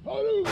Yeah.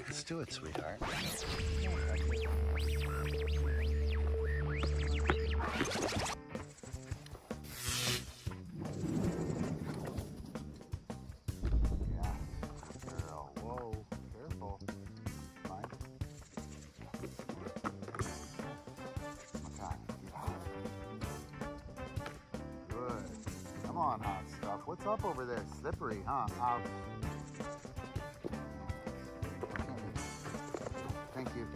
Let's do it, sweetheart. Come on, hot stuff. What's up over there? Slippery, huh? Thank you.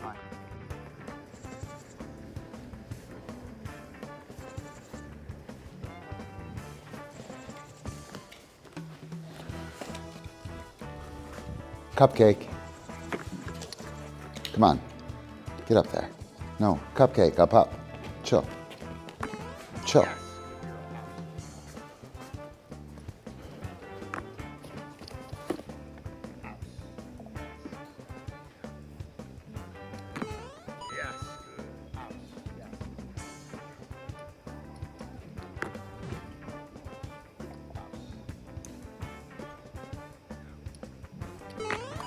Bye. CupCake. Come on. Get up there. No, CupCake, up. Chill. Chill.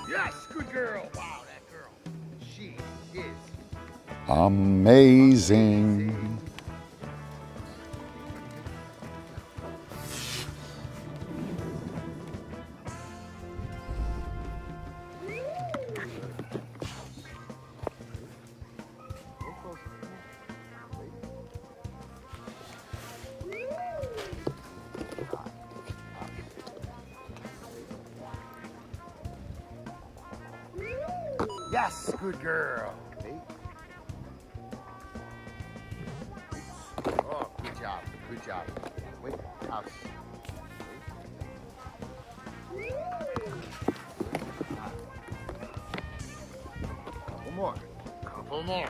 Yes, good girl. Wow, that girl. She is amazing. Yes, good girl. Oh, good job. Good job. Wait, house. Couple more. Couple more.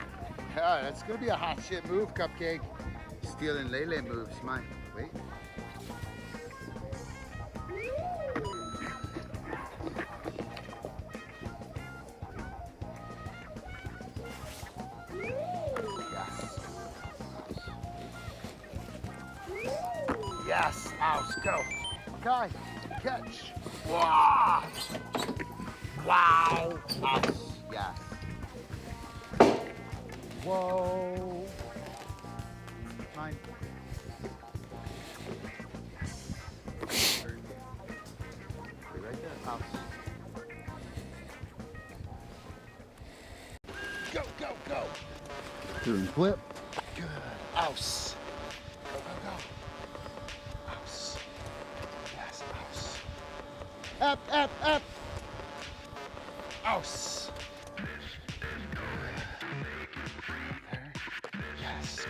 Yeah, that's gonna be a hot shit move, CupCake. Stealing Lele moves, mine. Wait. go. Okay, catch. Wow. Wow. Yes. Whoa. Mine. Stay right there, house. Go, go, go. Through and flip. Good. Ouse. Go, go, go. Ouse. Yes, ouse. Up, up, up. Ouse. There. Yes.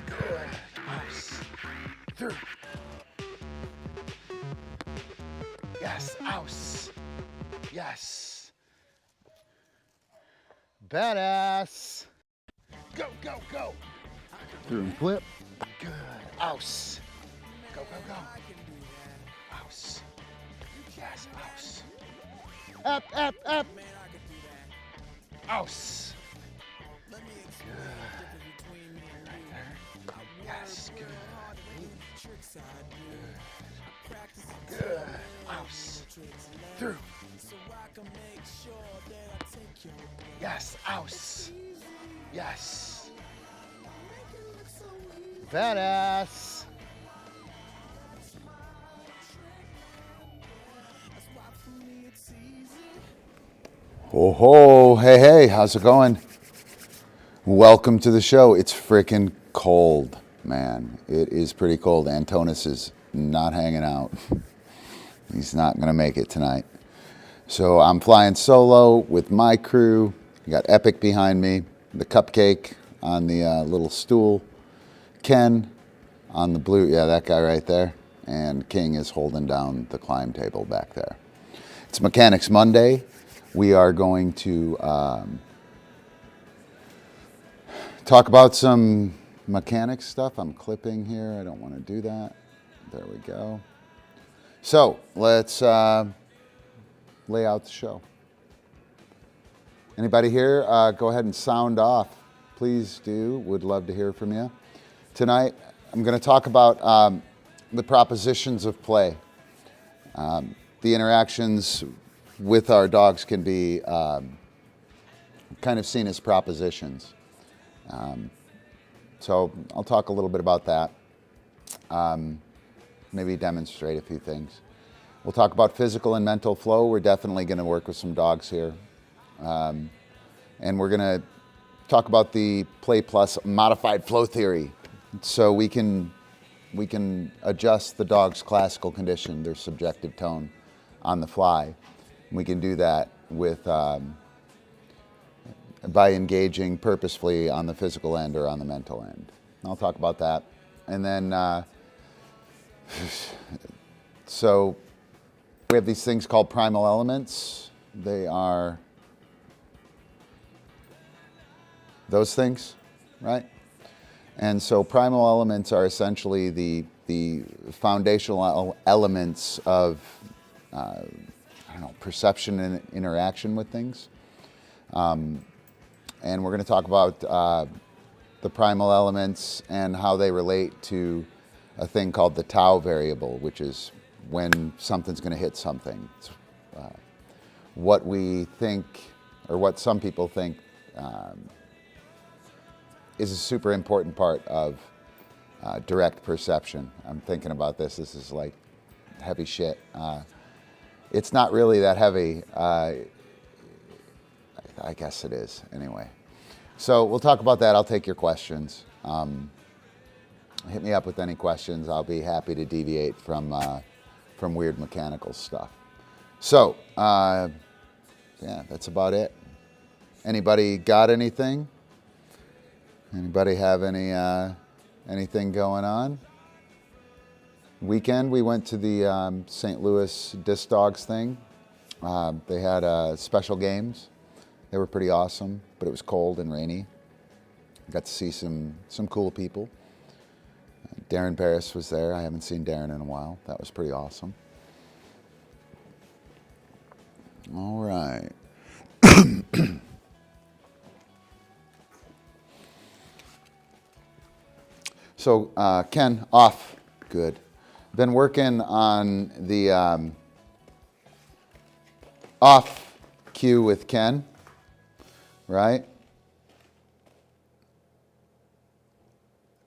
Good. Good. Ouse. Through. Yes, ouse. Yes. Badass. Go, go, go. Through and flip. Good. Ouse. Go, go, go. Ouse. Yes, ouse. Up, up, up. Ouse. Good. Right there. Yes, good. Good. Good. Ouse. Through. Yes, ouse. Yes. Badass. Oh ho, hey hey, how's it going? Welcome to the show. It's freaking cold, man. It is pretty cold. Antonis is not hanging out. He's not gonna make it tonight. So I'm flying solo with my crew. You got Epic behind me, the CupCake on the little stool, Ken on the blue, yeah, that guy right there, and King is holding down the climb table back there. It's Mechanics Monday. We are going to talk about some mechanics stuff. I'm clipping here. I don't want to do that. There we go. So let's lay out the show. Anybody here? Go ahead and sound off. Please do. Would love to hear from you. Tonight, I'm going to talk about the propositions of play. The interactions with our dogs can be kind of seen as propositions. So I'll talk a little bit about that. Maybe demonstrate a few things. We'll talk about physical and mental flow. We're definitely going to work with some dogs here. And we're going to talk about the Play Plus modified flow theory. So we can adjust the dog's classical condition, their subjective tone on the fly. We can do that with by engaging purposefully on the physical end or on the mental end. I'll talk about that. And then, so we have these things called Primal Elements. They are those things, right? And so Primal Elements are essentially the foundational elements of perception and interaction with things. And we're going to talk about the primal elements and how they relate to a thing called the tau variable, which is when something's going to hit something. It's, what we think, or what some people think, is a super important part of direct perception. I'm thinking about this. This is like heavy shit. It's not really that heavy. I guess it is, anyway. So we'll talk about that. I'll take your questions. Hit me up with any questions. I'll be happy to deviate from weird mechanical stuff. So, yeah, that's about it. Anybody got anything? Anybody have anything going on? Weekend, we went to the St. Louis DiscDogs thing. They had special games. They were pretty awesome, but it was cold and rainy. Got to see some cool people. Darren Barris was there. I haven't seen Darren in a while. That was pretty awesome. All right. So Ken, off. Good. Been working on the off cue with Ken, right?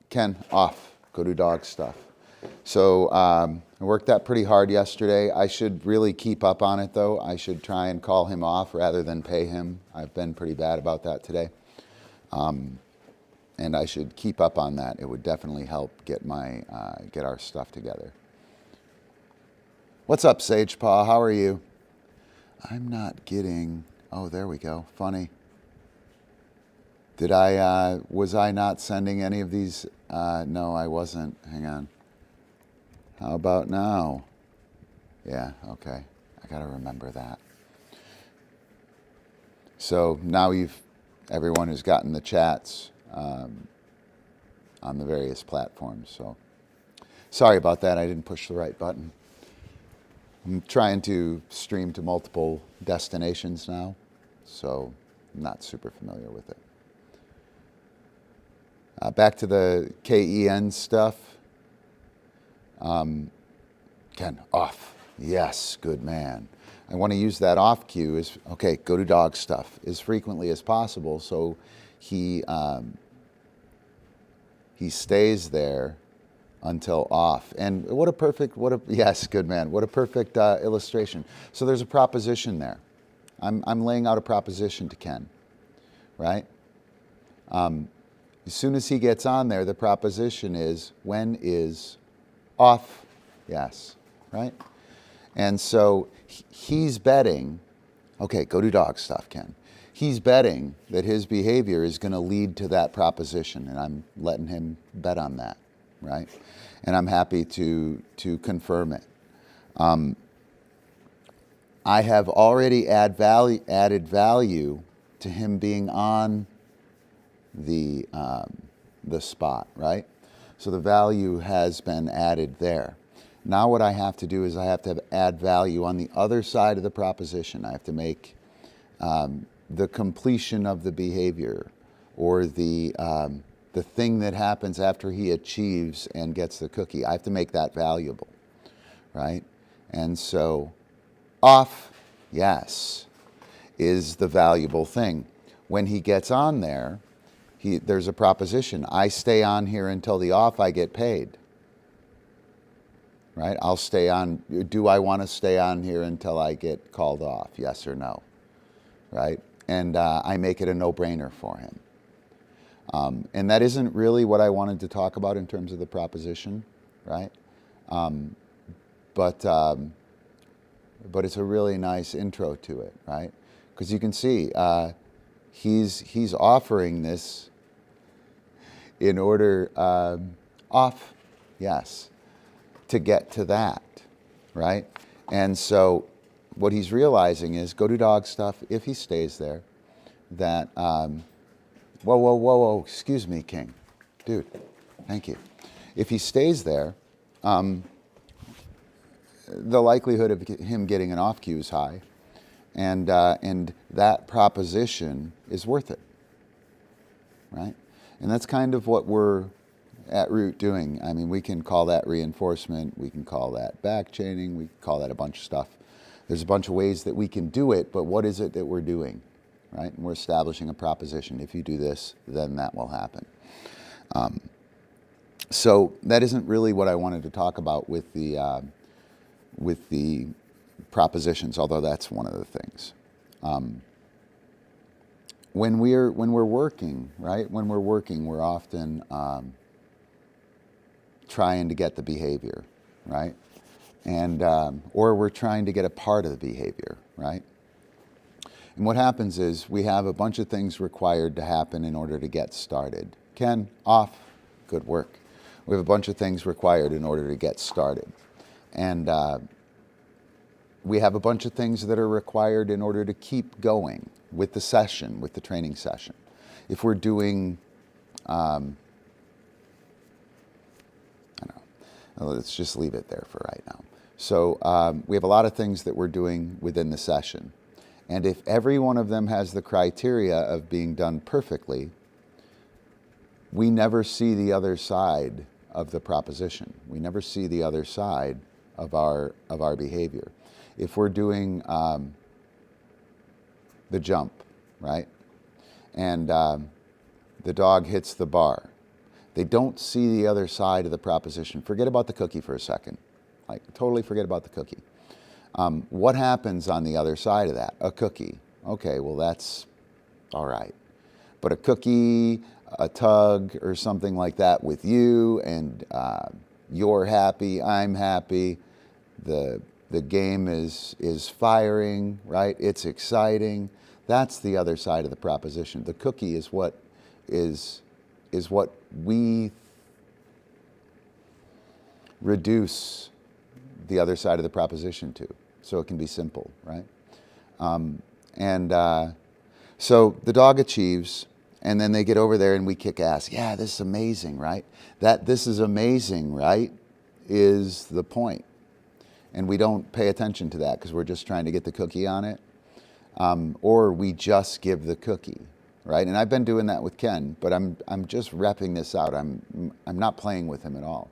Ken, off. Go do dog stuff. So I worked that pretty hard yesterday. I should really keep up on it, though. I should try and call him off rather than pay him. I've been pretty bad about that today. And I should keep up on that. It would definitely help get get our stuff together. What's up, Sage Paw? How are you? I'm not getting... Oh, there we go. Funny. Was I not sending any of these? No, I wasn't. Hang on. How about now? Yeah, okay. I got to remember that. So now everyone who's gotten the chats on the various platforms. So sorry about that. I didn't push the right button. I'm trying to stream to multiple destinations now, so I'm not super familiar with it. Back to the KEN stuff. Ken, off. Yes, good man. I want to use that off cue okay, go to dog stuff as frequently as possible so he stays there until off. And yes, good man. What a perfect illustration. So there's a proposition there. I'm laying out a proposition to Ken, right? As soon as he gets on there, the proposition is, when is off? Yes, right? And so he's betting, okay, go do dog stuff, Ken. He's betting that his behavior is going to lead to that proposition, and I'm letting him bet on that, right? And I'm happy to confirm it. I have already added value to him being on the spot, right? So the value has been added there. Now what I have to do is I have to add value on the other side of the proposition. I have to make the completion of the behavior, or the thing that happens after he achieves and gets the cookie. I have to make that valuable, right? And so off, yes, is the valuable thing. When he gets on there, there's a proposition. I stay on here until the off, I get paid. Right? I'll stay on. Do I want to stay on here until I get called off? Yes or no? Right? And I make it a no-brainer for him. And that isn't really what I wanted to talk about in terms of the proposition, right? But it's a really nice intro to it, right? Because you can see he's offering this in order off, yes, to get to that, right? And so what he's realizing is, go do dog stuff, if he stays there, that, whoa, excuse me, King. Dude, thank you. If he stays there, the likelihood of him getting an off cue is high, and that proposition is worth it, right? And that's kind of what we're at root doing. I mean, we can call that reinforcement, we can call that back chaining, we can call that a bunch of stuff. There's a bunch of ways that we can do it, but what is it that we're doing, right? And we're establishing a proposition. If you do this, then that will happen. So that isn't really what I wanted to talk about with the propositions, although that's one of the things. When we're working, right? When we're working, we're often trying to get the behavior, right? And or we're trying to get a part of the behavior, right? And what happens is we have a bunch of things required to happen in order to get started. Ken, off, good work. We have a bunch of things required in order to get started. And we have a bunch of things that are required in order to keep going with the session, with the training session. If we're doing, I don't know, let's just leave it there for right now. So we have a lot of things that we're doing within the session. And if every one of them has the criteria of being done perfectly, we never see the other side of the proposition. We never see the other side of our behavior. If we're doing the jump, right, and the dog hits the bar, they don't see the other side of the proposition. Forget about the cookie for a second. Like, totally forget about the cookie. What happens on the other side of that? A cookie. Okay, well, that's all right. But a cookie, a tug, or something like that with you, and you're happy, I'm happy, the game is firing, right? It's exciting. That's the other side of the proposition. The cookie is what we reduce the other side of the proposition to, so it can be simple, right? So the dog achieves, and then they get over there and we kick ass. Yeah, this is amazing, right? That this is amazing, right, is the point. And we don't pay attention to that because we're just trying to get the cookie on it. Or we just give the cookie, right? And I've been doing that with Ken, but I'm just repping this out. I'm not playing with him at all.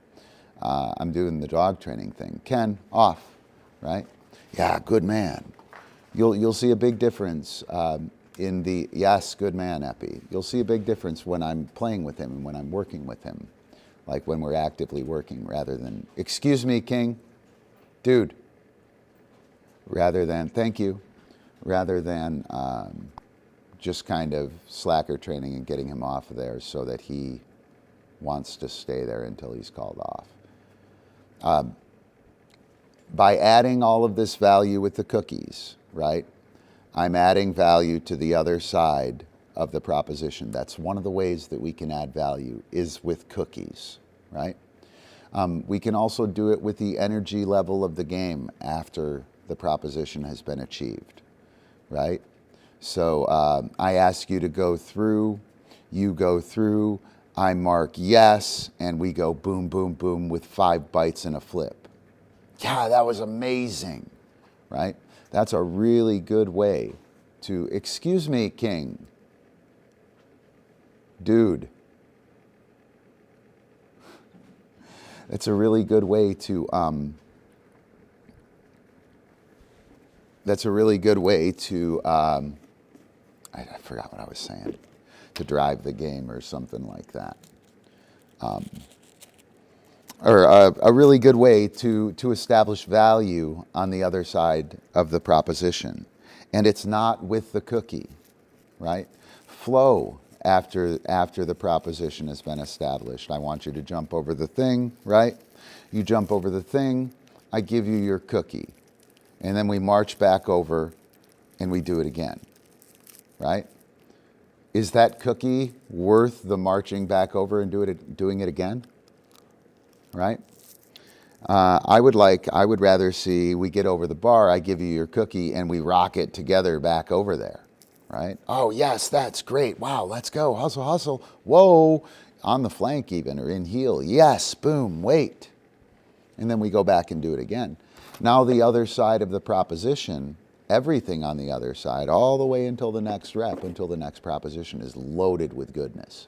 I'm doing the dog training thing. Ken, off, right? Yeah, good man. You'll see a big difference in the, yes, good man, Epi. You'll see a big difference when I'm playing with him and when I'm working with him. Like when we're actively working rather than, excuse me, King, dude. Rather than, thank you. Rather than just kind of slacker training and getting him off of there so that he wants to stay there until he's called off. By adding all of this value with the cookies, right, I'm adding value to the other side of the proposition. That's one of the ways that we can add value is with cookies, right? We can also do it with the energy level of the game after the proposition has been achieved, right? So I ask you to go through, you go through, I mark yes, and we go boom, boom, boom with 5 bites and a flip. Yeah, that was amazing, right? That's a really good way to, excuse me, King, dude. It's a really good way to, I forgot what I was saying, to drive the game or something like that. Or a really good way to establish value on the other side of the proposition. And it's not with the cookie, right? Flow after the proposition has been established. I want you to jump over the thing, right? You jump over the thing, I give you your cookie. And then we march back over and we do it again, right? Is that cookie worth the marching back over and doing it again? Right? I would rather see we get over the bar, I give you your cookie, and we rock it together back over there, right? Oh, yes, that's great. Wow, let's go. Hustle, hustle. Whoa, on the flank even, or in heel. Yes, boom, wait. And then we go back and do it again. Now the other side of the proposition, everything on the other side, all the way until the next rep, until the next proposition is loaded with goodness,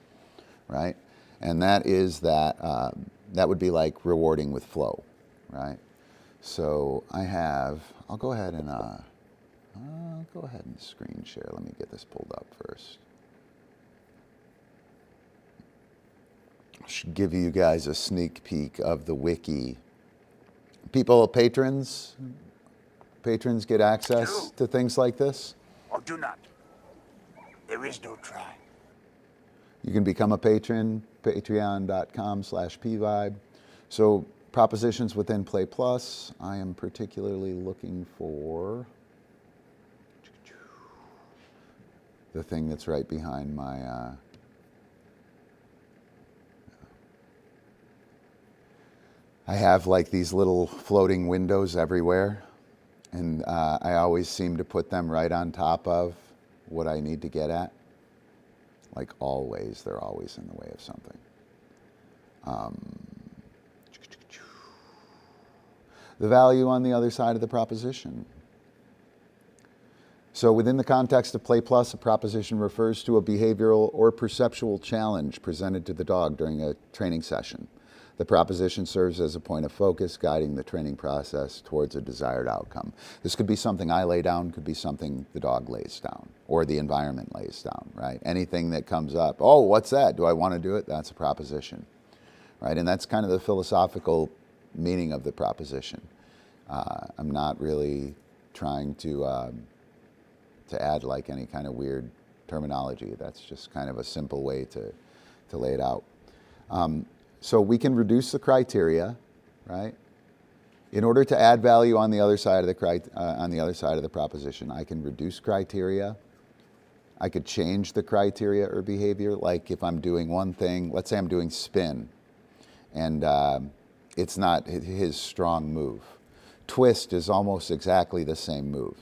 right? And that is that, that would be like rewarding with flow, right? So I'll go ahead and screen share. Let me get this pulled up first. I should give you guys a sneak peek of the wiki. Patrons get access to things like this. Or do not. There is no try. You can become a patron, patreon.com/pvibe. So propositions within Play Plus, I am particularly looking for the thing that's right behind my, I have like these little floating windows everywhere, and I always seem to put them right on top of what I need to get at. Like always, they're always in the way of something. The value on the other side of the proposition. So within the context of Play Plus, a proposition refers to a behavioral or perceptual challenge presented to the dog during a training session. The proposition serves as a point of focus, guiding the training process towards a desired outcome. This could be something I lay down, could be something the dog lays down, or the environment lays down, right? Anything that comes up, oh, what's that? Do I want to do it? That's a proposition, right? And that's kind of the philosophical meaning of the proposition. I'm not really trying to add like any kind of weird terminology. That's just kind of a simple way to lay it out. So we can reduce the criteria, right? In order to add value on the other side of the proposition, I can reduce criteria. I could change the criteria or behavior. Like if I'm doing one thing, let's say I'm doing spin, and it's not his strong move. Twist is almost exactly the same move.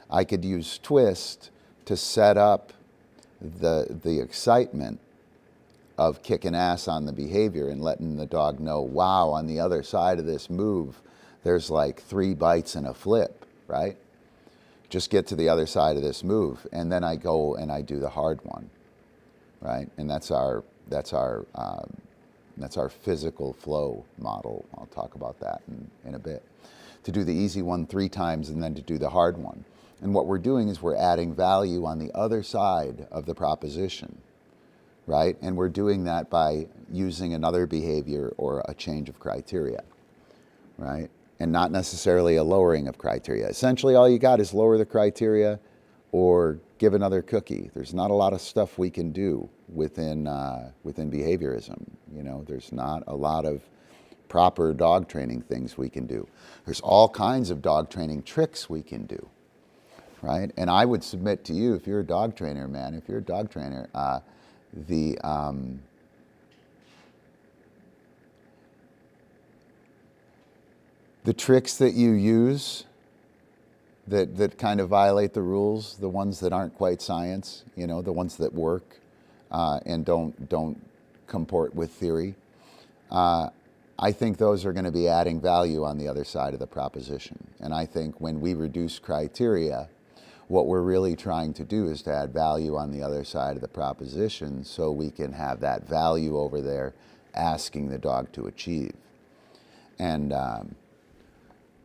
I could use twist to set up the excitement of kicking ass on the behavior and letting the dog know, wow, on the other side of this move, there's like 3 bites and a flip, right? Just get to the other side of this move. And then I go and I do the hard one, right? And that's our physical flow model. I'll talk about that in a bit. To do the easy one 3 times and then to do the hard one. And what we're doing is we're adding value on the other side of the proposition, right? And we're doing that by using another behavior or a change of criteria, right? And not necessarily a lowering of criteria. Essentially, all you got is lower the criteria or give another cookie. There's not a lot of stuff we can do within behaviorism. You know, there's not a lot of proper dog training things we can do. There's all kinds of dog training tricks we can do, right? And I would submit to you, if you're a dog trainer, man, if you're a dog trainer, the tricks that you use that kind of violate the rules, the ones that aren't quite science, you know, the ones that work and don't comport with theory, I think those are going to be adding value on the other side of the proposition. And I think when we reduce criteria, what we're really trying to do is to add value on the other side of the proposition so we can have that value over there asking the dog to achieve. And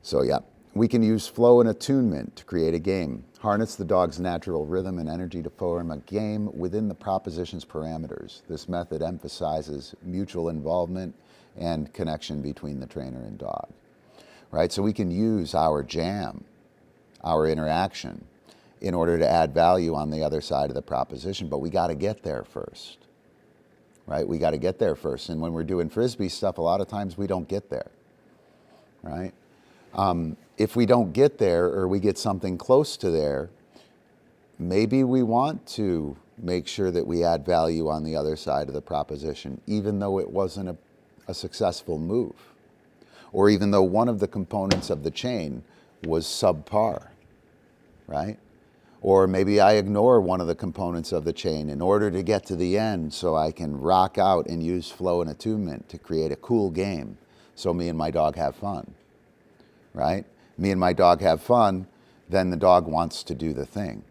so, yeah, we can use flow and attunement to create a game. Harness the dog's natural rhythm and energy to form a game within the proposition's parameters. This method emphasizes mutual involvement and connection between the trainer and dog, right? So we can use our jam, our interaction, in order to add value on the other side of the proposition, but we got to get there first, right? We got to get there first. And when we're doing Frisbee stuff, a lot of times we don't get there, right? If we don't get there or we get something close to there, maybe we want to make sure that we add value on the other side of the proposition, even though it wasn't a successful move, or even though one of the components of the chain was subpar, right? Or maybe I ignore one of the components of the chain in order to get to the end so I can rock out and use flow and attunement to create a cool game so me and my dog have fun, right? Me and my dog have fun, then the dog wants to do the thing,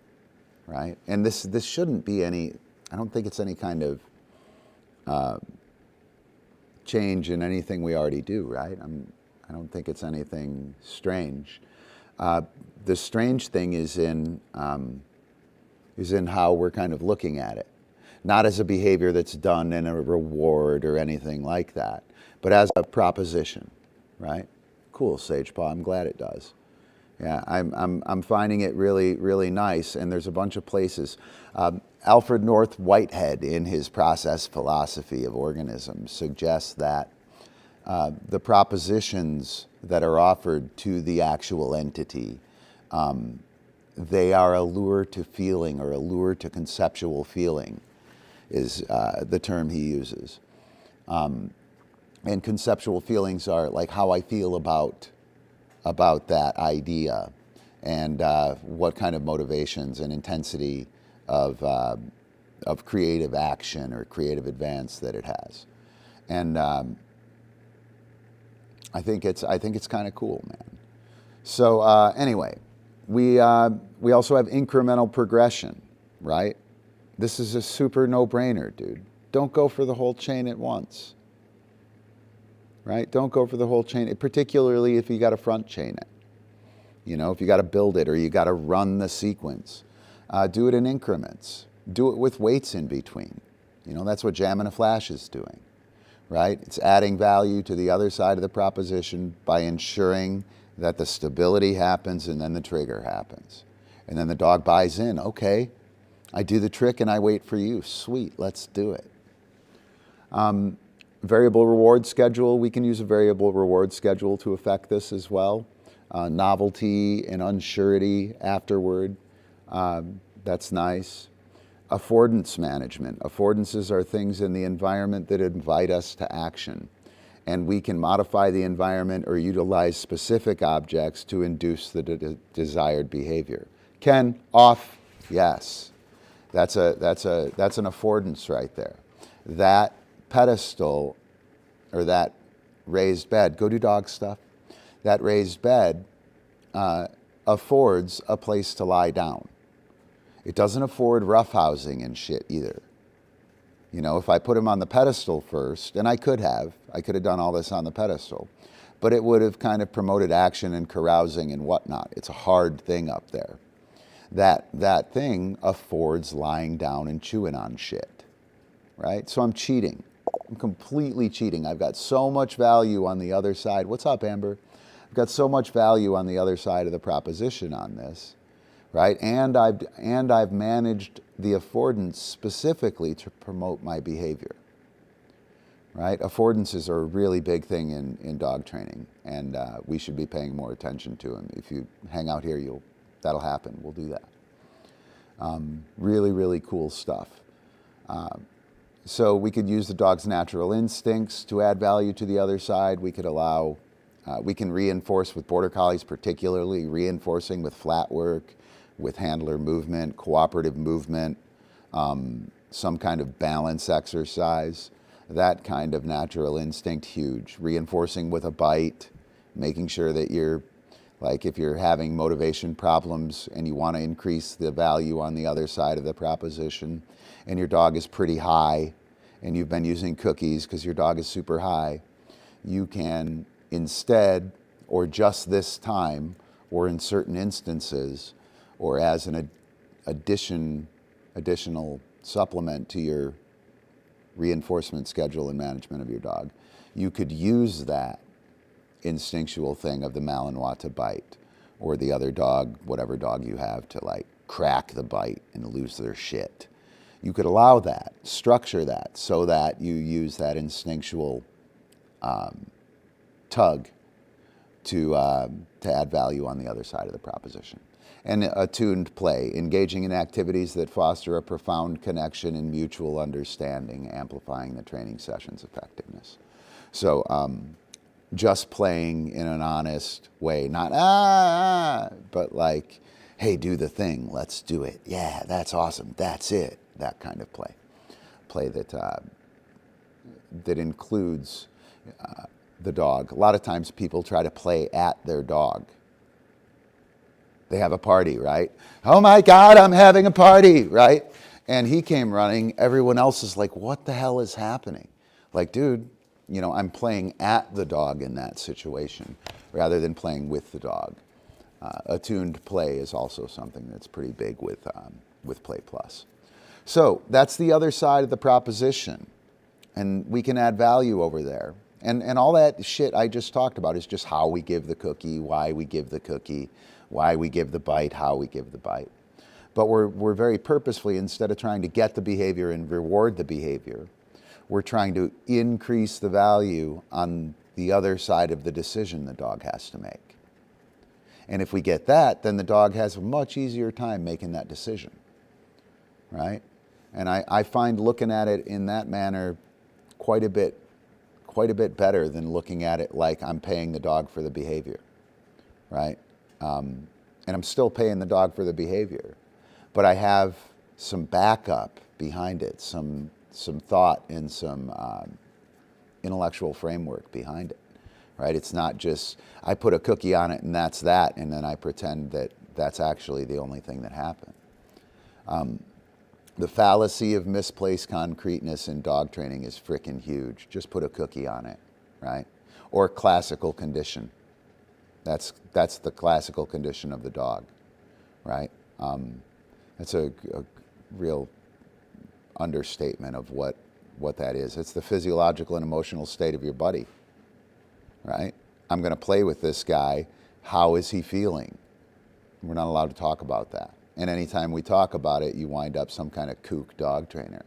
right? And this shouldn't be any, I don't think it's any kind of change in anything we already do, right? I don't think it's anything strange. The strange thing is in how we're kind of looking at it, not as a behavior that's done in a reward or anything like that, but as a proposition, right? Cool, Sage Paw. I'm glad it does. Yeah, I'm finding it really, really nice, and there's a bunch of places. Alfred North Whitehead, in his process philosophy of organisms, suggests that the propositions that are offered to the actual entity, they are a lure to feeling or a lure to conceptual feeling, is the term he uses. And conceptual feelings are like how I feel about that idea and what kind of motivations and intensity of creative action or creative advance that it has. And I think it's kind of cool, man. So anyway, We also have incremental progression, right? This is a super no-brainer, dude. Don't go for the whole chain at once, right? Don't go for the whole chain, particularly if you got to front chain it. You know, if you got to build it or you got to run the sequence. Do it in increments. Do it with weights in between. You know, that's what Jamming a Flash is doing, right? It's adding value to the other side of the proposition by ensuring that the stability happens and then the trigger happens. And then the dog buys in. Okay, I do the trick and I wait for you. Sweet, let's do it. Variable reward schedule. We can use a variable reward schedule to affect this as well. Novelty and unsurety afterward. That's nice. Affordance management. Affordances are things in the environment that invite us to action. And we can modify the environment or utilize specific objects to induce the desired behavior. Ken, off, yes. That's an affordance right there. That pedestal or that raised bed, go do dog stuff. That raised bed affords a place to lie down. It doesn't afford roughhousing and shit either. You know, if I put him on the pedestal first, and I could have done all this on the pedestal, but it would have kind of promoted action and carousing and whatnot. It's a hard thing up there. That thing affords lying down and chewing on shit, right? So I'm cheating. I'm completely cheating. I've got so much value on the other side. What's up, Amber? I've got so much value on the other side of the proposition on this, right? And I've managed the affordance specifically to promote my behavior, right? Affordances are a really big thing in dog training, and we should be paying more attention to them. If you hang out here, that'll happen. We'll do that. Really, really cool stuff. So we could use the dog's natural instincts to add value to the other side. We could allow, we can reinforce with Border Collies, particularly reinforcing with flat work, with handler movement, cooperative movement, some kind of balance exercise, that kind of natural instinct, huge. Reinforcing with a bite, making sure that you're, like if you're having motivation problems and you want to increase the value on the other side of the proposition, and your dog is pretty high, and you've been using cookies because your dog is super high, you can instead, or just this time, or in certain instances, or as an additional supplement to your reinforcement schedule and management of your dog, you could use that instinctual thing of the Malinois to bite, or the other dog, whatever dog you have, to like crack the bite and lose their shit. You could allow that, structure that, so that you use that instinctual tug to add value on the other side of the proposition. And attuned play, engaging in activities that foster a profound connection and mutual understanding, amplifying the training session's effectiveness. So just playing in an honest way, not but like, hey, do the thing, let's do it. Yeah, that's awesome, that's it. That kind of play. Play that includes the dog. A lot of times people try to play at their dog. They have a party, right? Oh my God, I'm having a party, right? And he came running. Everyone else is like, what the hell is happening? Like, dude, you know, I'm playing at the dog in that situation rather than playing with the dog. Attuned play is also something that's pretty big with Play Plus. So that's the other side of the proposition. And we can add value over there. And all that shit I just talked about is just how we give the cookie, why we give the cookie, why we give the bite, how we give the bite. But we're very purposefully, instead of trying to get the behavior and reward the behavior, we're trying to increase the value on the other side of the decision the dog has to make. And if we get that, then the dog has a much easier time making that decision, right? And I find looking at it in that manner quite a bit better than looking at it like I'm paying the dog for the behavior, right? And I'm still paying the dog for the behavior, but I have some backup behind it, some thought and some intellectual framework behind it, right? It's not just I put a cookie on it and that's that, and then I pretend that that's actually the only thing that happened. The fallacy of misplaced concreteness in dog training is freaking huge. Just put a cookie on it, right? Or classical condition. That's the classical condition of the dog, right? That's a real understatement of what that is. It's the physiological and emotional state of your buddy, right? I'm going to play with this guy. How is he feeling? We're not allowed to talk about that. And anytime we talk about it, you wind up some kind of kook dog trainer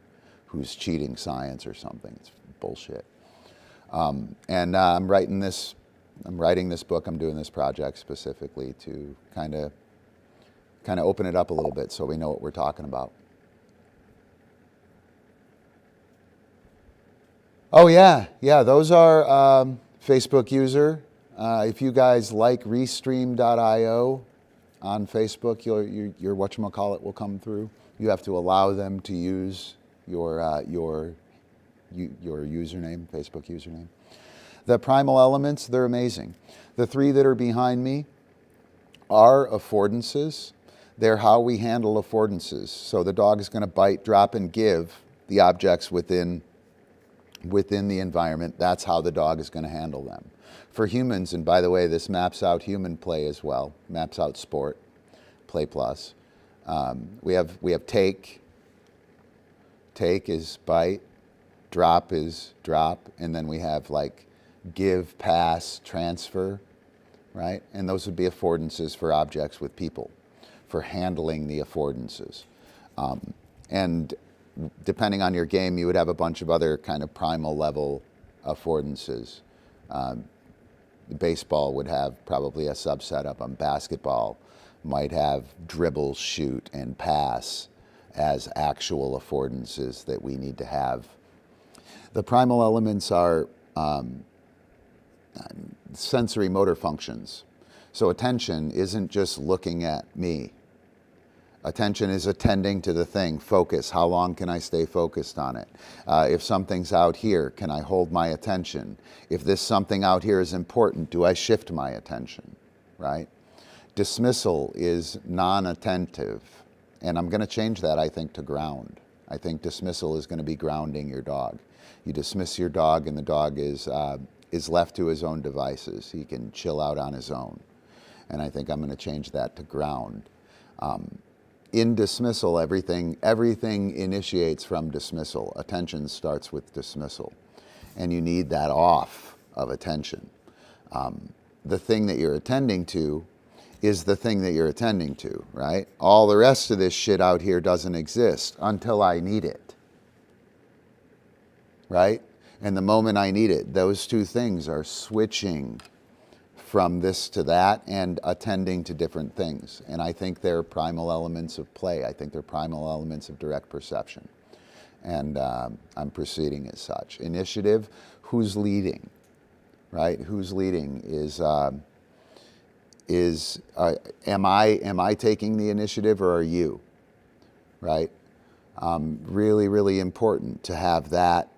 who's cheating science or something. It's bullshit. And I'm writing this book. I'm doing this project specifically to kind of open it up a little bit so we know what we're talking about. Oh yeah, those are Facebook user. If you guys like Restream.io on Facebook, your whatchamacallit will come through. You have to allow them to use your username, Facebook username. The Primal Elements, they're amazing. The three that are behind me are Affordances. They're how we handle affordances. So the dog is going to bite, drop, and give the objects within the environment. That's how the dog is going to handle them. For humans, and by the way, this maps out human play as well, maps out sport, play plus. We have take. Take is bite, drop is drop, and then we have like give, pass, transfer, right? And those would be affordances for objects with people, for handling the affordances. And depending on your game, you would have a bunch of other kind of primal level affordances. Baseball would have probably a subset of them. Basketball might have dribble, shoot, and pass as actual affordances that we need to have. The primal elements are sensory motor functions. So attention isn't just looking at me. Attention is attending to the thing. Focus. How long can I stay focused on it? If something's out here, can I hold my attention? If this something out here is important, do I shift my attention, right? Dismissal is non-attentive. And I'm going to change that, I think, to ground. I think dismissal is going to be grounding your dog. You dismiss your dog and the dog is left to his own devices. He can chill out on his own. And I think I'm going to change that to ground. In dismissal, everything initiates from dismissal. Attention starts with dismissal. And you need that off of attention. The thing that you're attending to is the thing that you're attending to, right? All the rest of this shit out here doesn't exist until I need it, right? And the moment I need it, those two things are switching from this to that and attending to different things. And I think they're primal elements of play. I think they're primal elements of direct perception. And I'm proceeding as such. Initiative, who's leading, right? Who's leading am I taking the initiative or are you, right? Really, really important to have that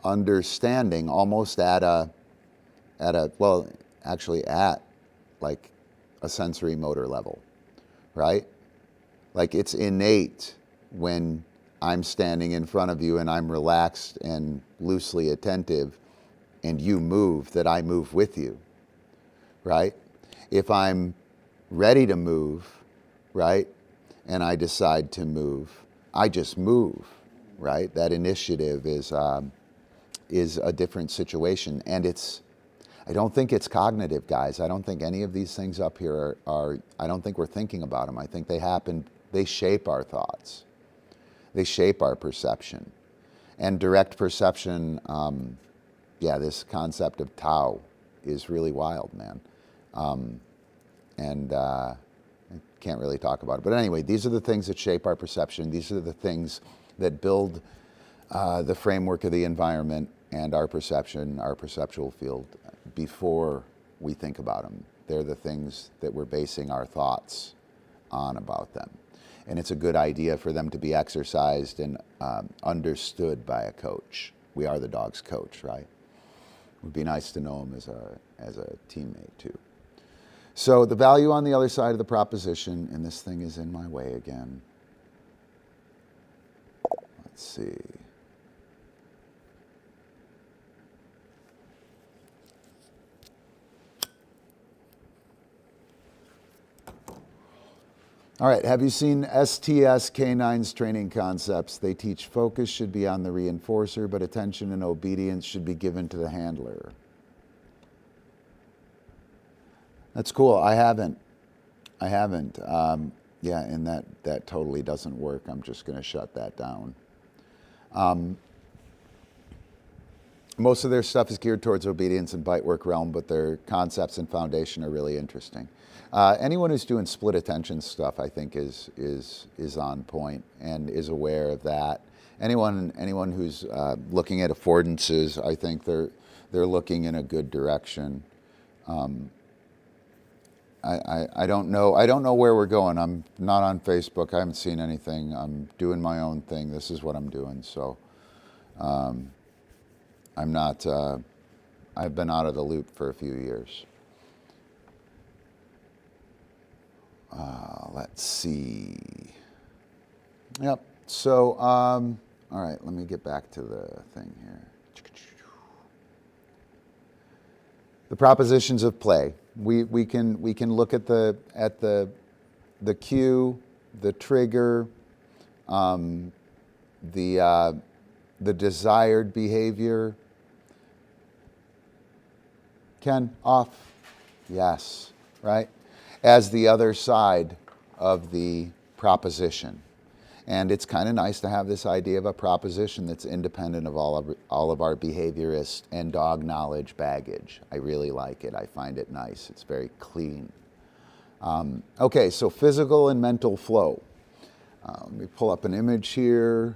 understanding almost at like a sensory motor level, right? Like it's innate when I'm standing in front of you and I'm relaxed and loosely attentive and you move, that I move with you, right? If I'm ready to move, right, and I decide to move, I just move, right? That initiative is a different situation, and I don't think it's cognitive, guys. I don't think any of these things up here are I don't think we're thinking about them. I think they shape our thoughts. They shape our perception. And direct perception, this concept of Tao is really wild, man. I can't really talk about it. But anyway, these are the things that shape our perception. These are the things that build the framework of the environment and our perception, our perceptual field, before we think about them. They're the things that we're basing our thoughts on about them. And it's a good idea for them to be exercised and understood by a coach. We are the dog's coach, right? It would be nice to know him as a teammate too. So the value on the other side of the proposition, and this thing is in my way again. Let's see. All right, have you seen STS K9's training concepts? They teach focus should be on the reinforcer, but attention and obedience should be given to the handler. That's cool. I haven't. Yeah, and that totally doesn't work. I'm just going to shut that down. Most of their stuff is geared towards obedience and bite work realm, but their concepts and foundation are really interesting. Anyone who's doing split attention stuff, I think, is on point and is aware of that. Anyone who's looking at affordances, I think they're looking in a good direction. I don't know where we're going. I'm not on Facebook. I haven't seen anything. I'm doing my own thing. This is what I'm doing. So I'm not. I've been out of the loop for a few years. Let's see. Yep. So, all right, let me get back to the thing here. The propositions of play. We can look at the cue, the trigger, the desired behavior. Ken, off. Yes, right? As the other side of the proposition. And it's kind of nice to have this idea of a proposition that's independent of all of our behaviorist and dog knowledge baggage. I really like it. I find it nice. It's very clean. Okay, so physical and mental flow. Let me pull up an image here.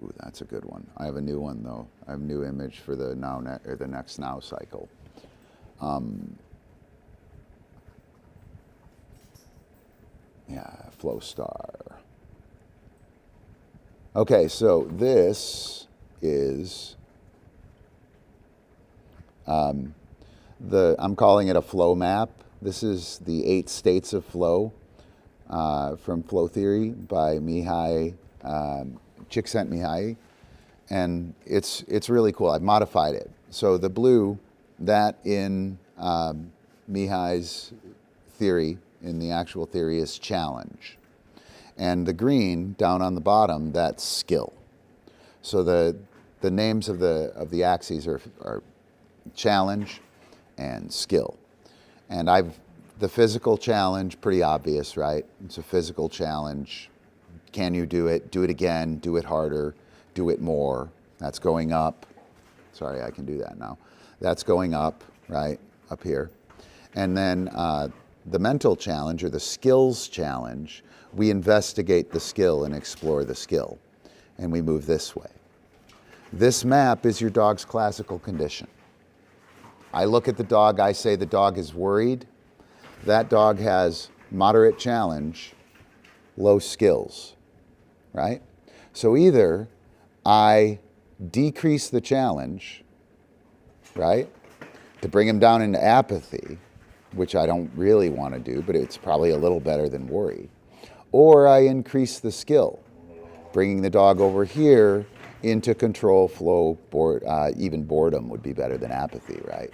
Ooh, that's a good one. I have a new one though. I have a new image for the the next now cycle. Yeah, Flow Star. Okay, so this is I'm calling it a flow map. This is the 8 states of flow from Flow Theory by Mihai Csikszentmihalyi, and it's really cool. I've modified it. So the blue, that in Mihai's theory, in the actual theory, is challenge. And the green down on the bottom, that's skill. So the names of the axes are challenge and skill. And the physical challenge, pretty obvious, right? It's a physical challenge. Can you do it? Do it again, do it harder, do it more. That's going up. Sorry, I can do that now. That's going up, right, up here. And then the mental challenge, or the skills challenge, we investigate the skill and explore the skill. And we move this way. This map is your dog's classical condition. I look at the dog, I say the dog is worried. That dog has moderate challenge, low skills, right? So either I decrease the challenge, right, to bring him down into apathy, which I don't really want to do, but it's probably a little better than worry. Or I increase the skill, bringing the dog over here into control, flow, even boredom would be better than apathy, right?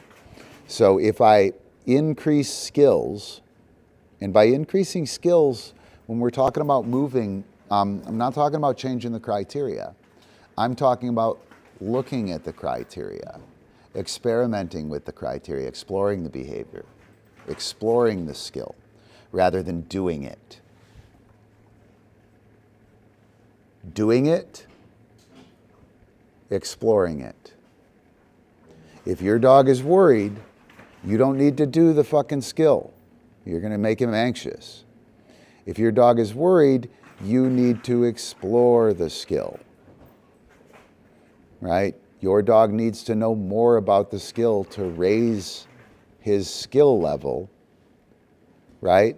So if I increase skills, and by increasing skills, when we're talking about moving, I'm not talking about changing the criteria. I'm talking about looking at the criteria, experimenting with the criteria, exploring the behavior, exploring the skill, rather than doing it. Doing it, exploring it. If your dog is worried, you don't need to do the fucking skill. You're going to make him anxious. If your dog is worried, you need to explore the skill. Right? Your dog needs to know more about the skill to raise his skill level, right?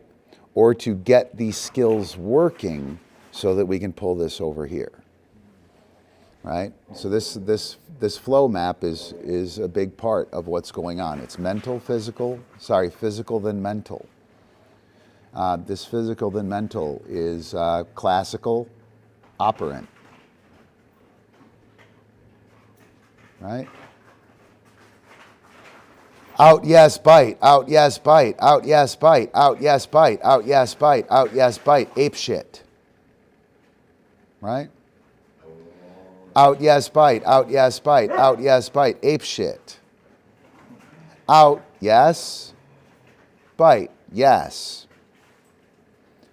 Or to get these skills working so that we can pull this over here. right? So this flow map is a big part of what's going on. It's physical then mental. This physical then mental is classical operant, right? Out, yes, bite. Out, yes, bite. Out, yes, bite. Out, yes, bite. Out, yes, bite. Out, yes, bite. Ape shit. Right? Out, yes, bite. Out, yes, bite. Out, yes, bite. Ape shit. Out, yes. Bite, yes.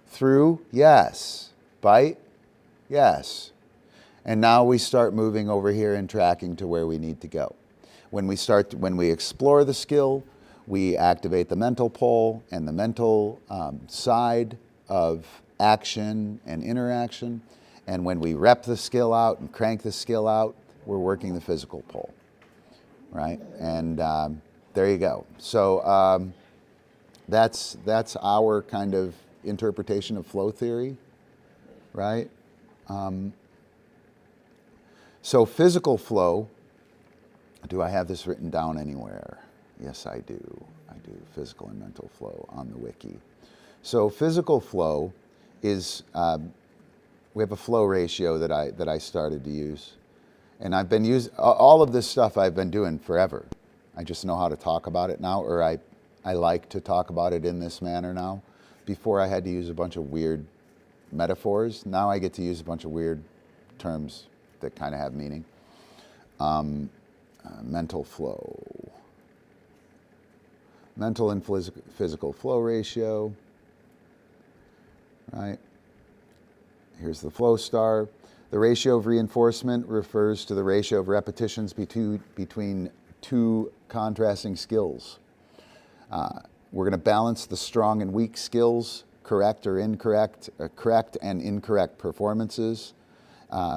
Through, yes. Bite, yes. And now we start moving over here and tracking to where we need to go. When we explore the skill, we activate the mental pole and the mental side of action and interaction. And when we rep the skill out and crank the skill out, we're working the physical pole, right? And there you go. So that's our kind of interpretation of flow theory, right? So physical flow. Do I have this written down anywhere? Yes, I do. I do. Physical and mental flow on the wiki. So physical flow is, we have a flow ratio that I started to use. And I've been using, all of this stuff I've been doing forever. I just know how to talk about it now, or I like to talk about it in this manner now. Before I had to use a bunch of weird metaphors. Now I get to use a bunch of weird terms that kind of have meaning. Mental flow. Mental and physical flow ratio. Right? Here's the flow star. The ratio of reinforcement refers to the ratio of repetitions between two contrasting skills. We're going to balance the strong and weak skills, correct and incorrect performances,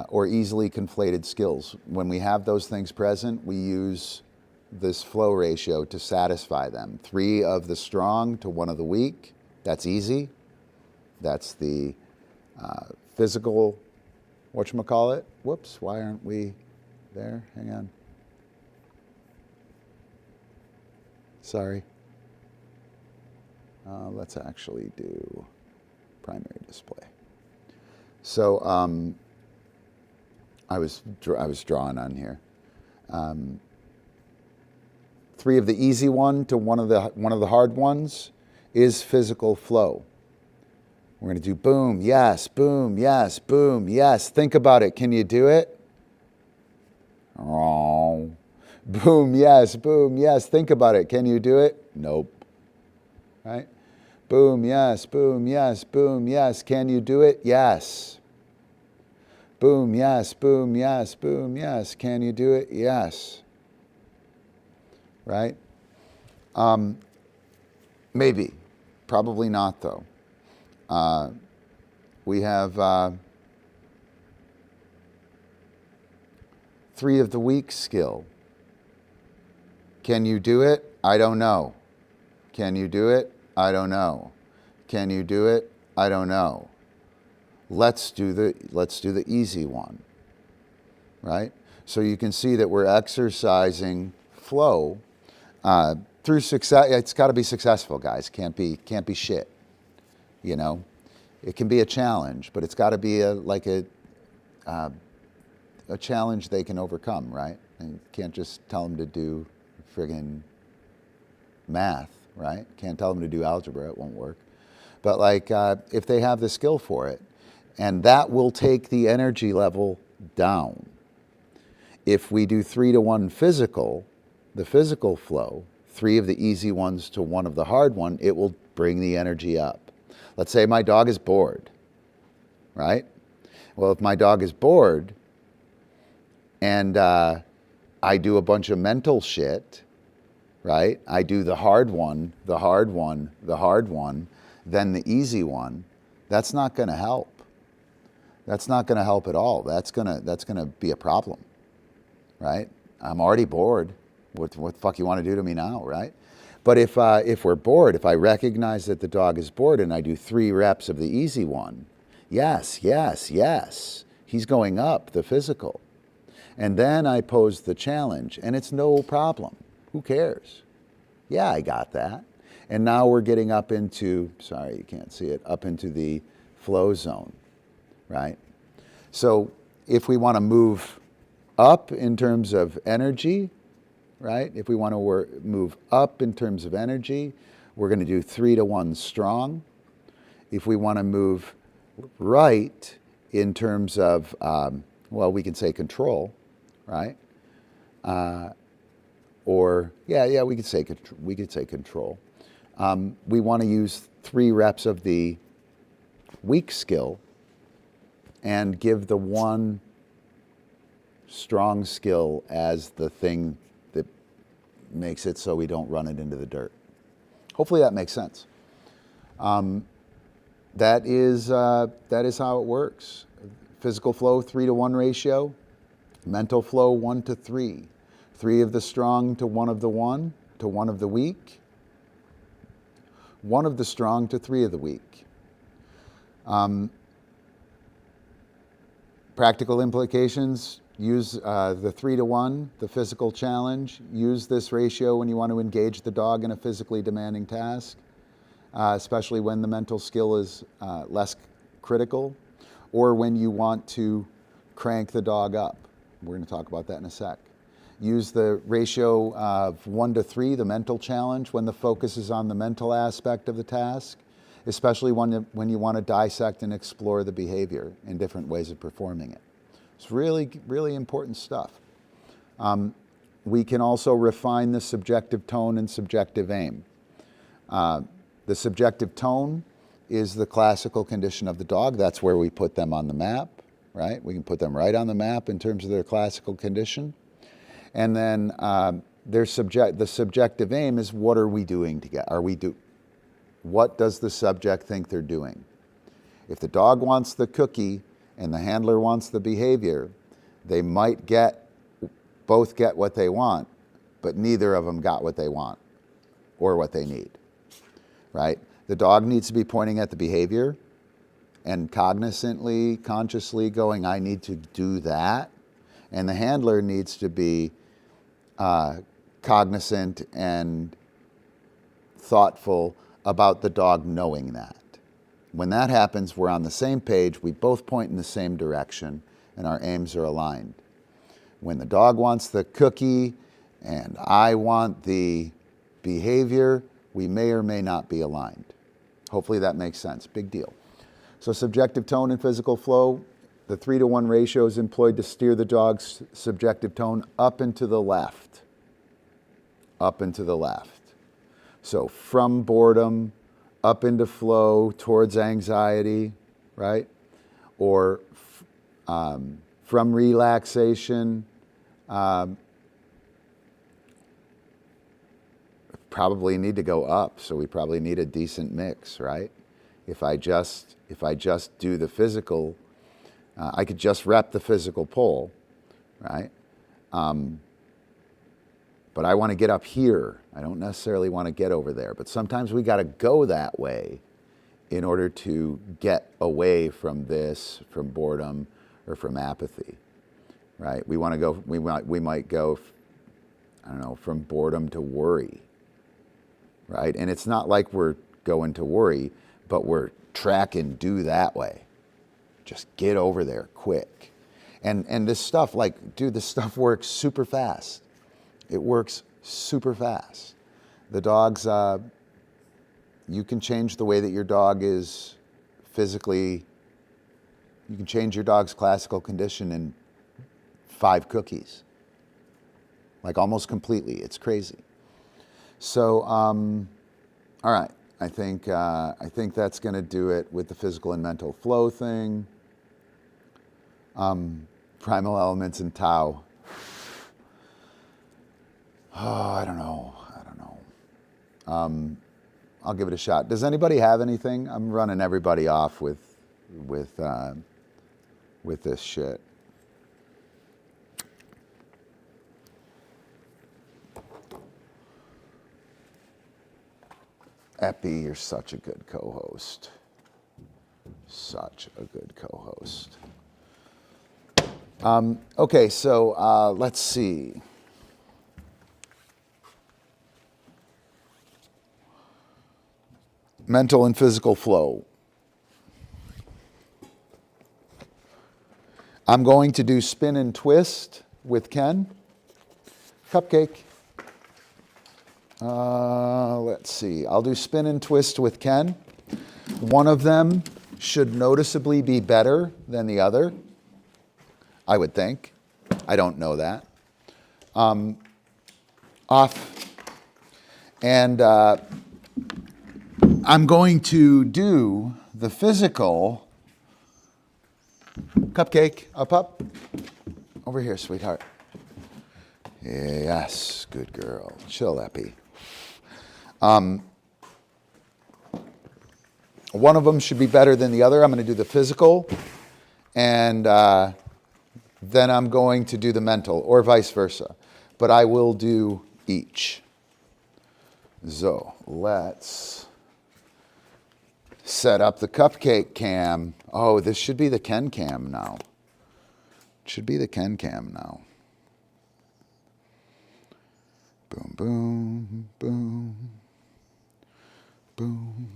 or easily conflated skills. When we have those things present, we use this flow ratio to satisfy them. 3 of the strong to 1 of the weak. That's easy. That's the physical, whatchamacallit? Whoops, why aren't we there? Hang on. Sorry. Let's actually do primary display. So I was drawing on here. 3 of the easy one to one of the hard ones is physical flow. We're going to do boom, yes, boom, yes, boom, yes. Think about it. Can you do it? Oh. Boom, yes, boom, yes. Think about it. Can you do it? Nope. Right? Boom, yes, boom, yes, boom, yes. Can you do it? Yes. Boom, yes, boom, yes, boom, yes. Can you do it? Yes. Right? Maybe. Probably not, though. We have 3 of the weak skill. Can you do it? I don't know. Can you do it? I don't know. Can you do it? I don't know. Let's do the easy one. Right? So you can see that we're exercising flow through success. It's got to be successful, guys. Can't be shit. You know, it can be a challenge, but it's got to be a challenge they can overcome, right? And you can't just tell them to do friggin' math, right? Can't tell them to do algebra, it won't work. But like, if they have the skill for it, and that will take the energy level down. If we do 3 to 1 physical, the physical flow, 3 of the easy ones to 1 of the hard one, it will bring the energy up. Let's say my dog is bored, right? Well, if my dog is bored and I do a bunch of mental shit, right? I do the hard one, the hard one, the hard one, then the easy one. That's not going to help. That's not going to help at all. That's gonna be a problem, right? I'm already bored. What the fuck you want to do to me now, right? But if we're bored, if I recognize that the dog is bored and I do 3 reps of the easy one, yes, yes, yes, he's going up the physical. And then I pose the challenge, and it's no problem. Who cares? Yeah, I got that. And now we're getting up into, sorry, you can't see it, up into the flow zone, right? So if we want to move up in terms of energy, right? If we want to move up in terms of energy, we're going to do 3 to 1 strong. If we want to move right in terms of, well, we can say control, right? Or we could say control. We want to use 3 reps of the weak skill and give the 1 strong skill as the thing that makes it so we don't run it into the dirt. Hopefully that makes sense. That is how it works. Physical flow, 3 to 1 ratio. Mental flow, 1 to 3. 3 of the strong to 1 of the 1 to 1 of the weak. 1 of the strong to 3 of the weak. Practical implications, use the 3 to 1, the physical challenge. Use this ratio when you want to engage the dog in a physically demanding task, especially when the mental skill is less critical, or when you want to crank the dog up. We're going to talk about that in a sec. Use the ratio of 1 to 3, the mental challenge, when the focus is on the mental aspect of the task, especially when you want to dissect and explore the behavior in different ways of performing it. It's really, really important stuff. We can also refine the subjective tone and subjective aim. The subjective tone is the classical condition of the dog. That's where we put them on the map, right? We can put them right on the map in terms of their classical condition. And then the subjective aim is, what are we doing to get? What does the subject think they're doing? If the dog wants the cookie and the handler wants the behavior, they might both get what they want, but neither of them got what they want or what they need, right? The dog needs to be pointing at the behavior and cognizantly, consciously going, I need to do that. And the handler needs to be cognizant and thoughtful about the dog knowing that. When that happens, we're on the same page, we both point in the same direction, and our aims are aligned. When the dog wants the cookie and I want the behavior, we may or may not be aligned. Hopefully that makes sense. Big deal. So subjective tone and physical flow, the 3 to 1 ratio is employed to steer the dog's subjective tone up and to the left. Up and to the left. So from boredom, up into flow, towards anxiety, right? Or from relaxation, probably need to go up, so we probably need a decent mix, right? If I just do the physical, I could just rep the physical pull, right? But I want to get up here. I don't necessarily want to get over there. But sometimes we got to go that way in order to get away from this, from boredom, or from apathy, right? We want to go. We might go, I don't know, from boredom to worry, right? And it's not like we're going to worry, but we're tracking due that way. Just get over there quick. And this stuff, like, dude, this stuff works super fast. It works super fast. The dogs, you can change the way that your dog is physically, you can change your dog's classical condition in 5 cookies. Like almost completely. It's crazy. So, all right. I think that's going to do it with the physical and mental flow thing. Primal Elements and Tau. Oh, I don't know. I'll give it a shot. Does anybody have anything? I'm running everybody off with this shit. Epi, you're such a good co-host. Such a good co-host. Okay, so let's see. Mental and physical flow. I'm going to do spin and twist with Ken. CupCake. Let's see. I'll do spin and twist with Ken. One of them should noticeably be better than the other, I would think. I don't know that. Off. And I'm going to do the physical. CupCake, up. Over here, sweetheart. Yes, good girl. Chill, Epi. One of them should be better than the other. I'm going to do the physical, and then I'm going to do the mental, or vice versa. But I will do each. So let's set up the CupCake cam. Oh, this should be the Ken cam now. It should be the Ken cam now. Boom, boom, boom, boom.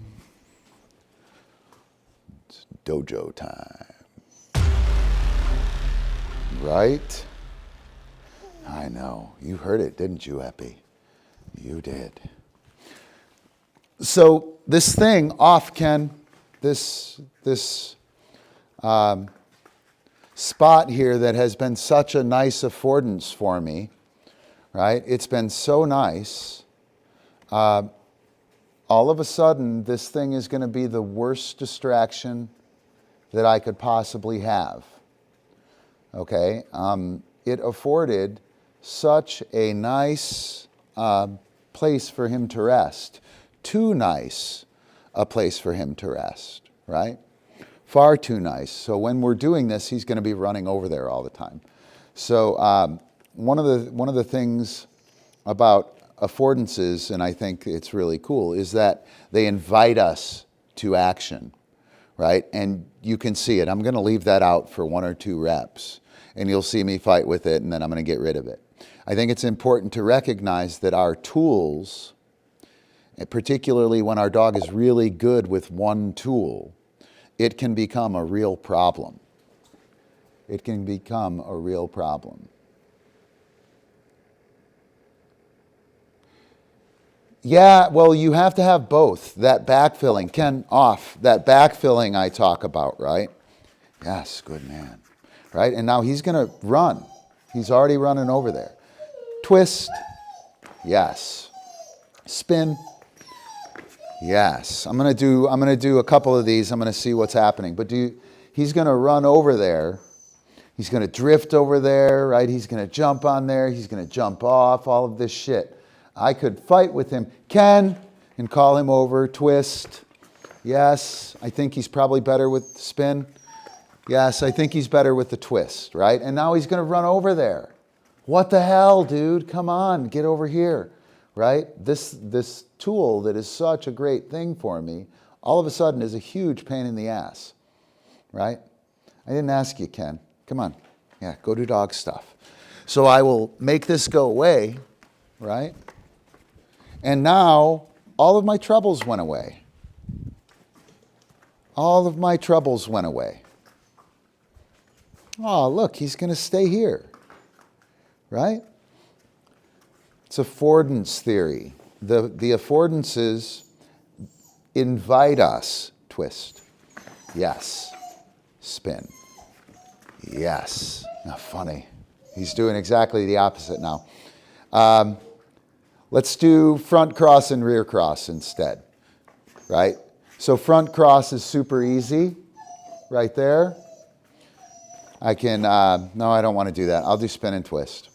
It's dojo time. Right? I know. You heard it, didn't you, Epi? You did. So this thing off, Ken, this spot here that has been such a nice affordance for me, right? It's been so nice. All of a sudden, this thing is going to be the worst distraction that I could possibly have. Okay? It afforded such a nice place for him to rest. Too nice a place for him to rest, right? Far too nice. So when we're doing this, he's going to be running over there all the time. So one of the things about affordances, and I think it's really cool, is that they invite us to action, right? And you can see it. I'm going to leave that out for 1 or 2 reps, and you'll see me fight with it, and then I'm going to get rid of it. I think it's important to recognize that our tools, particularly when our dog is really good with one tool, it can become a real problem. It can become a real problem. Yeah, well, you have to have both. That backfilling, Ken, off. That backfilling I talk about, right? Yes, good man. Right? And now he's going to run. He's already running over there. Twist. Yes. Spin. Yes. I'm going to do a couple of these. I'm going to see what's happening. But he's going to run over there. He's going to drift over there, right? He's going to jump on there. He's going to jump off, all of this shit. I could fight with him. Ken, and call him over. Twist. Yes. I think he's probably better with the spin. Yes, I think he's better with the twist, right? And now he's going to run over there. What the hell, dude? Come on, get over here, right? This tool that is such a great thing for me, all of a sudden is a huge pain in the ass, right? I didn't ask you, Ken. Come on. Yeah, go do dog stuff. So I will make this go away, right? And now all of my troubles went away. All of my troubles went away. Oh, look, he's going to stay here, right? It's affordance theory. The affordances invite us. Twist. Yes. Spin. Yes. Now, funny. He's doing exactly the opposite now. Let's do front cross and rear cross instead, right? So front cross is super easy, right there. I can, no, I don't want to do that. I'll do spin and twist.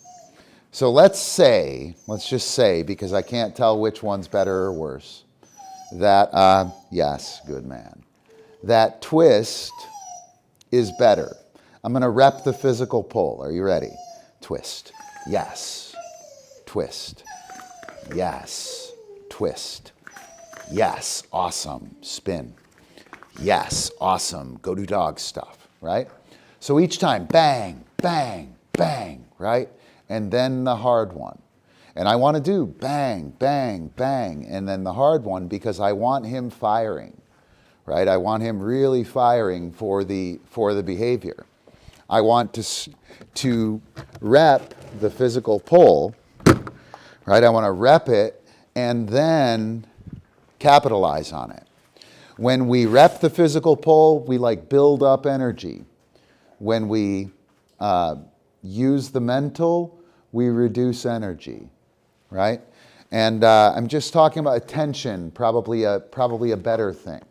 So let's just say, because I can't tell which one's better or worse, that, yes, good man. That twist is better. I'm going to rep the physical pull. Are you ready? Twist. Yes. Twist. Yes. Twist. Yes. Awesome. Spin. Yes. Awesome. Go do dog stuff, right? So each time, bang, bang, bang, right? And then the hard one. And I want to do bang, bang, bang, and then the hard one because I want him firing, right? I want him really firing for the behavior. I want to rep the physical pull, right? I want to rep it and then capitalize on it. When we rep the physical pull, we like build up energy. When we use the mental, we reduce energy, right? And I'm just talking about attention, probably a better thing,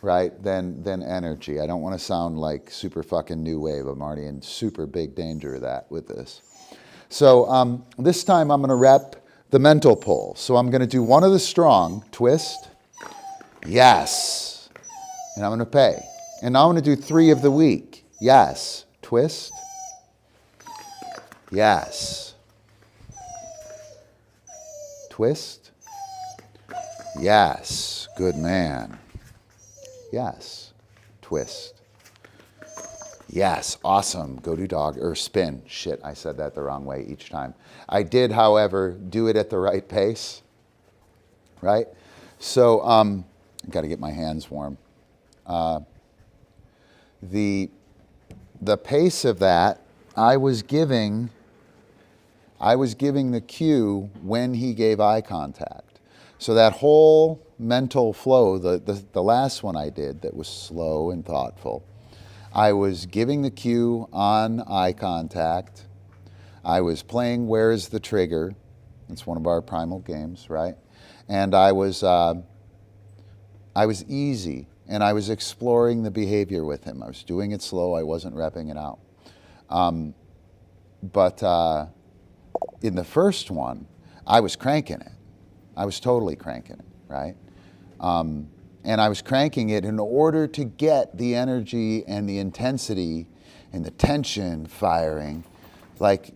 right, than energy. I don't want to sound like super fucking new wave. I'm already in super big danger of that with this. So this time I'm going to rep the mental pull. So I'm going to do one of the strong, twist, yes, and I'm going to pay. And now I'm going to do 3 of the weak, yes, twist, yes, twist, yes, good man, yes, twist, yes, awesome, go do dog, or spin, shit, I said that the wrong way each time. I did, however, do it at the right pace, right? So, I got to get my hands warm. The pace of that, I was giving the cue when he gave eye contact. So that whole mental flow, the last one I did that was slow and thoughtful, I was giving the cue on eye contact. I was playing Where's the Trigger? It's one of our primal games, right? And I was easy, and I was exploring the behavior with him. I was doing it slow. I wasn't repping it out. But in the first one, I was cranking it. I was totally cranking it, right? And I was cranking it in order to get the energy and the intensity and the tension firing, like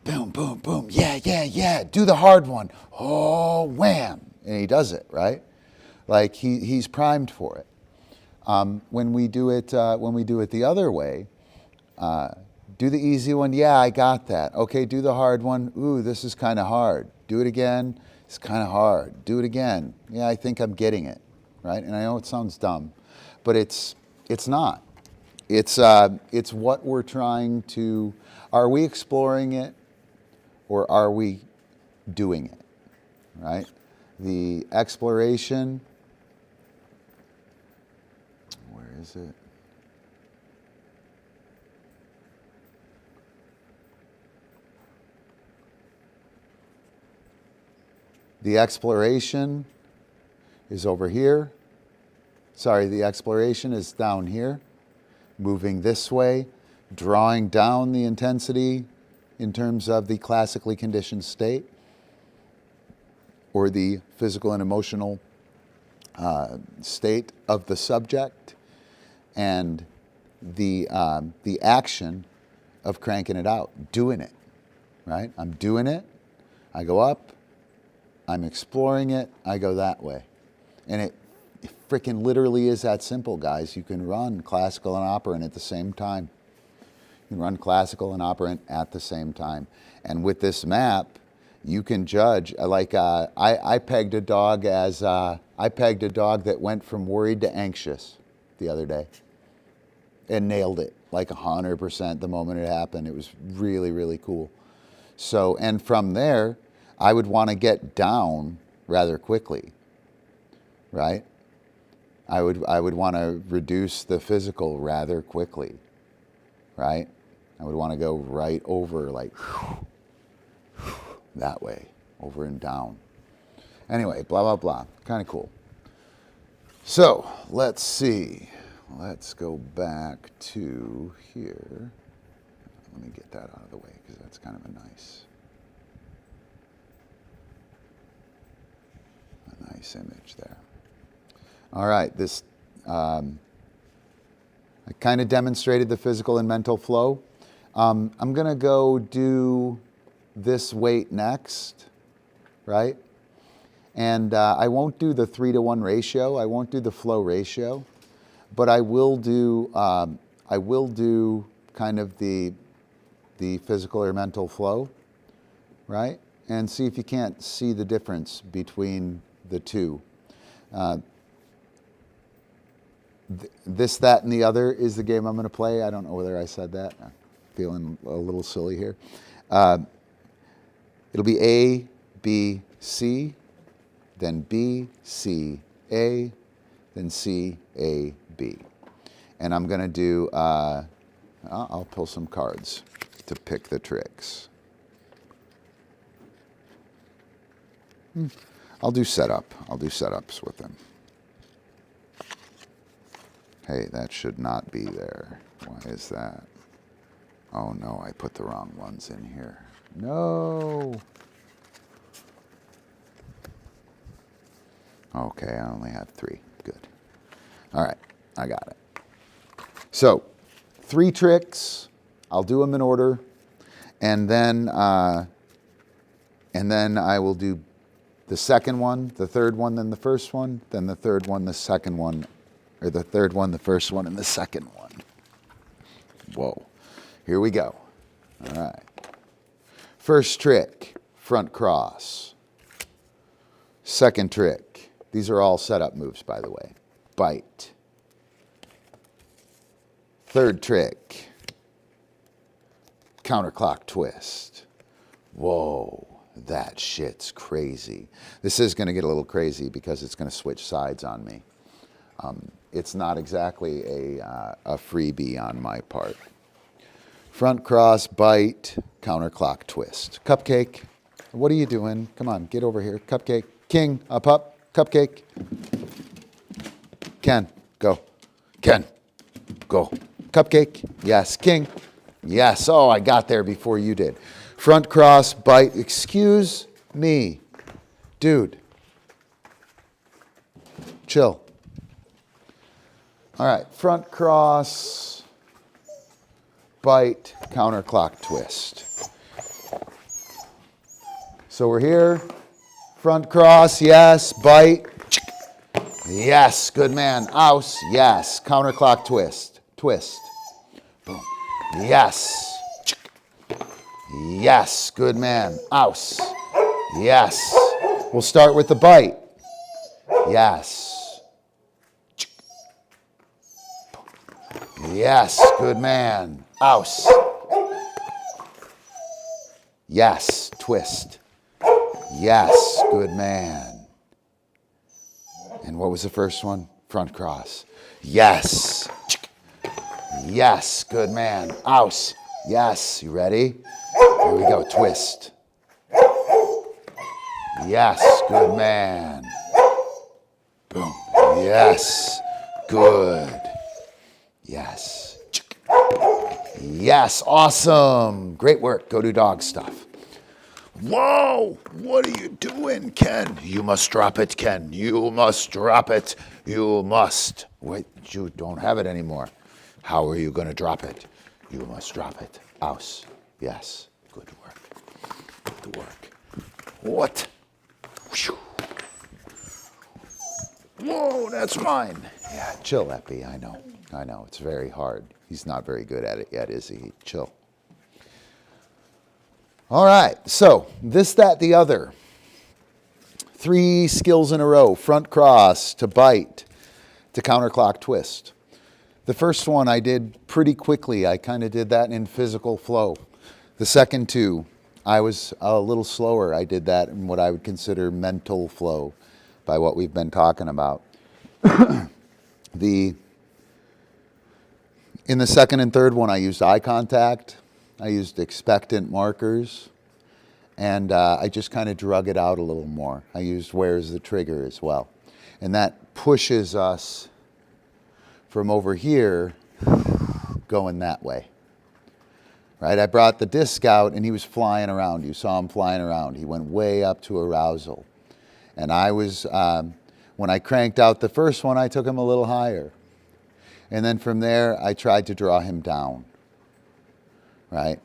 boom, boom, boom, yeah, yeah, yeah, do the hard one, oh, wham, and he does it, right? Like he's primed for it. When we do it the other way, do the easy one, yeah, I got that. Okay, do the hard one, ooh, this is kind of hard. Do it again, it's kind of hard. Do it again, yeah, I think I'm getting it, right? And I know it sounds dumb, but it's not. It's what we're trying to, are we exploring it or are we doing it, right? The exploration, where is it? The exploration is over here. Sorry, the exploration is down here, moving this way, drawing down the intensity in terms of the classically conditioned state or the physical and emotional state of the subject, and the action of cranking it out, doing it, right? I'm doing it, I go up, I'm exploring it, I go that way. And it freaking literally is that simple, guys. You can run classical and operant at the same time. You can run classical and operant at the same time. And with this map, you can judge, like I pegged a dog that went from worried to anxious the other day and nailed it like 100% the moment it happened. It was really, really cool. So, and from there, I would want to get down rather quickly, right? I would want to reduce the physical rather quickly, right? I would want to go right over, like, that way, over and down. Anyway, blah, blah, blah. Kind of cool. So, let's see. Let's go back to here. Let me get that out of the way, because that's kind of a nice image there. All right, this, I kind of demonstrated the physical and mental flow. I'm going to go do this weight next, right? And I won't do the 3-to-1 ratio. I won't do the flow ratio, but I will do kind of the physical or mental flow, right? And see if you can't see the difference between the two. This, that, and the other is the game I'm going to play. I don't know whether I said that. I'm feeling a little silly here. It'll be A, B, C, then B, C, A, then C, A, B. And I'm going to do, I'll pull some cards to pick the tricks. I'll do setup. I'll do setups with them. Hey, that should not be there. Why is that? Oh no, I put the wrong ones in here. No. Okay, I only had 3. Good. All right, I got it. So, 3 tricks. I'll do them in order, and then I will do the second one, the third one, then the first one, then the third one, the second one, or the third one, the first one, and the second one. Whoa. Here we go. All right. First trick, front cross. Second trick. These are all setup moves, by the way. Bite. Third trick, counterclock twist. Whoa. That shit's crazy. This is going to get a little crazy because it's going to switch sides on me. It's not exactly a freebie on my part. Front cross, bite, counterclock twist. CupCake, what are you doing? Come on, get over here. CupCake, king, up, CupCake. Ken, go. Ken, go. CupCake, yes. King, yes. Oh, I got there before you did. Front cross, bite, excuse me. Dude, chill. All right, front cross, bite, counterclock twist. So we're here, front cross, yes, bite, yes, good man, ouse, yes, counterclock twist, twist, boom, yes. Yes, good man. Ouse. Yes. We'll start with the bite. Yes. Yes, good man. Ouse. Yes, twist. Yes, good man. And what was the first one? Front cross. Yes. Yes, good man. Ouse. Yes, you ready? Here we go, twist. Yes, good man. Boom. Yes, good. Yes. Yes, awesome. Great work. Go do dog stuff. Whoa, what are you doing, Ken? You must drop it, Ken. You must drop it. You must. Wait, you don't have it anymore. How are you going to drop it? You must drop it. Ouse. Yes. Good work. Good work. What? Whoa, that's mine. Yeah, chill, Epi. I know. It's very hard. He's not very good at it yet, is he? Chill. All right. So, this, that, the other. 3 skills in a row. Front cross to bite to counterclock twist. The first one I did pretty quickly. I kind of did that in physical flow. The second 2, I was a little slower. I did that in what I would consider mental flow by what we've been talking about. In the second and third one, I used eye contact. I used expectant markers. And I just kind of drug it out a little more. I used where's the trigger as well. And that pushes us from over here going that way. Right? I brought the disc out and he was flying around. You saw him flying around. He went way up to arousal. And I was, when I cranked out the first one, I took him a little higher. And then from there, I tried to draw him down. Right?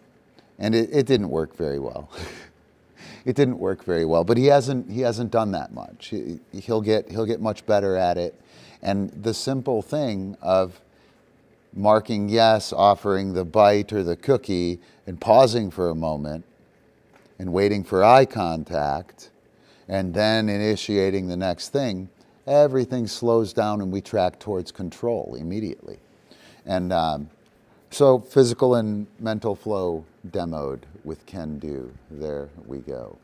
And it didn't work very well. It didn't work very well, but he hasn't done that much. He'll get much better at it. And the simple thing of marking yes, offering the bite or the cookie, and pausing for a moment, and waiting for eye contact, and then initiating the next thing, everything slows down and we track towards control immediately. And so physical and mental flow demoed with can do. There we go.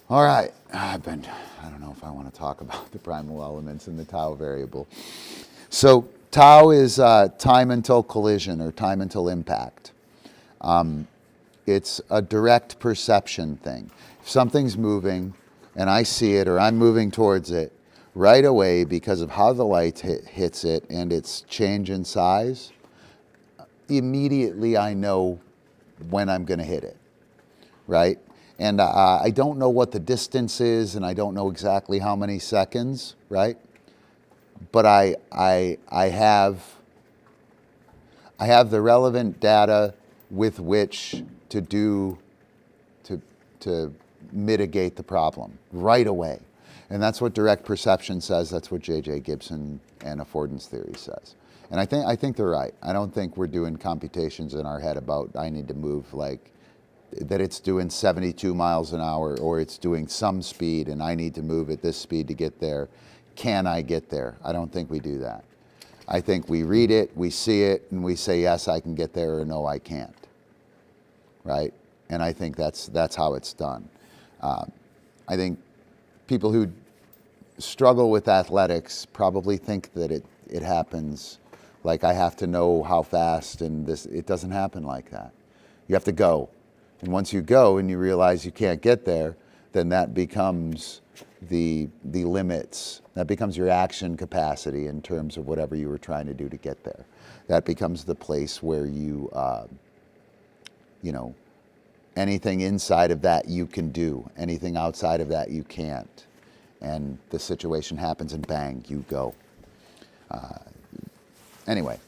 All right, I don't know if I want to talk about the primal elements and the tau variable. So tau is time until collision or time until impact. It's a direct perception thing. If something's moving and I see it or I'm moving towards it, right away, because of how the light hits it and its change in size, immediately I know when I'm going to hit it, right? And I don't know what the distance is, and I don't know exactly how many seconds, right? But I have the relevant data with which to mitigate the problem right away. And that's what direct perception says. That's what J.J. Gibson and affordance theory says. And I think they're right. I don't think we're doing computations in our head about I need to move like that it's doing 72 miles an hour or it's doing some speed and I need to move at this speed to get there. Can I get there? I don't think we do that. I think we read it, we see it, and we say, yes, I can get there, or no, I can't, right? And I think that's how it's done. I think people who struggle with athletics probably think that it happens like I have to know how fast and this. It doesn't happen like that. You have to go. And once you go and you realize you can't get there, then that becomes the limits. That becomes your action capacity in terms of whatever you were trying to do to get there. That becomes the place where you, anything inside of that you can do. Anything outside of that you can't. And the situation happens and bang, you go. Anyway,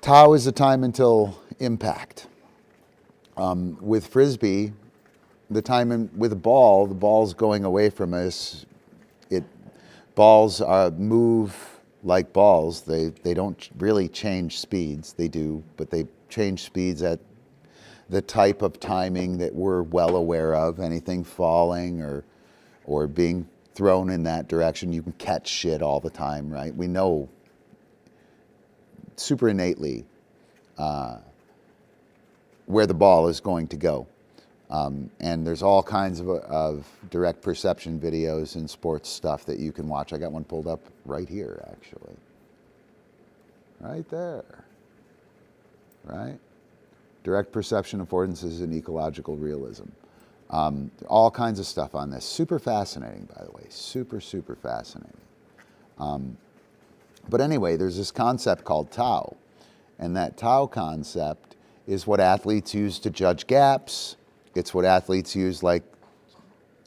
tau is the time until impact. With Frisbee, the time with a ball, the ball's going away from us. Balls move like balls. They don't really change speeds. They do, but they change speeds at the type of timing that we're well aware of. Anything falling or being thrown in that direction, you can catch shit all the time, right? We know super innately where the ball is going to go. And there's all kinds of direct perception videos and sports stuff that you can watch. I got one pulled up right here, actually. Right there. Right? Direct perception affordances and ecological realism. All kinds of stuff on this. Super fascinating, by the way. Super, super fascinating. But anyway, there's this concept called tau. And that tau concept is what athletes use to judge gaps. It's what athletes use, like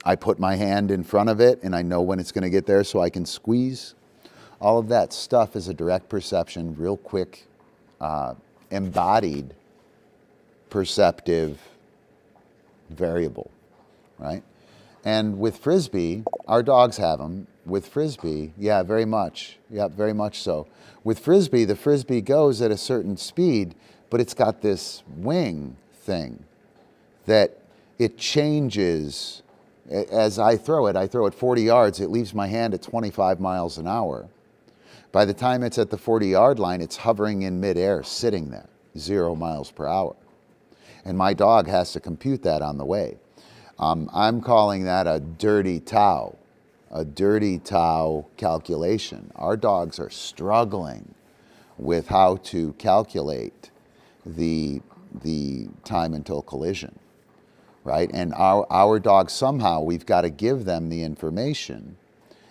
I put my hand in front of it and I know when it's going to get there so I can squeeze. All of that stuff is a direct perception, real quick, embodied perceptive variable, right? And with Frisbee, our dogs have them. With Frisbee, yeah, very much. Yeah, very much so. With Frisbee, the Frisbee goes at a certain speed, but it's got this wing thing that it changes as I throw it. I throw it 40 yards, it leaves my hand at 25 miles an hour. By the time it's at the 40-yard line, it's hovering in midair, sitting there, 0 miles per hour. And my dog has to compute that on the way. I'm calling that a dirty tau calculation. Our dogs are struggling with how to calculate the time until collision, right? And our dogs, somehow we've got to give them the information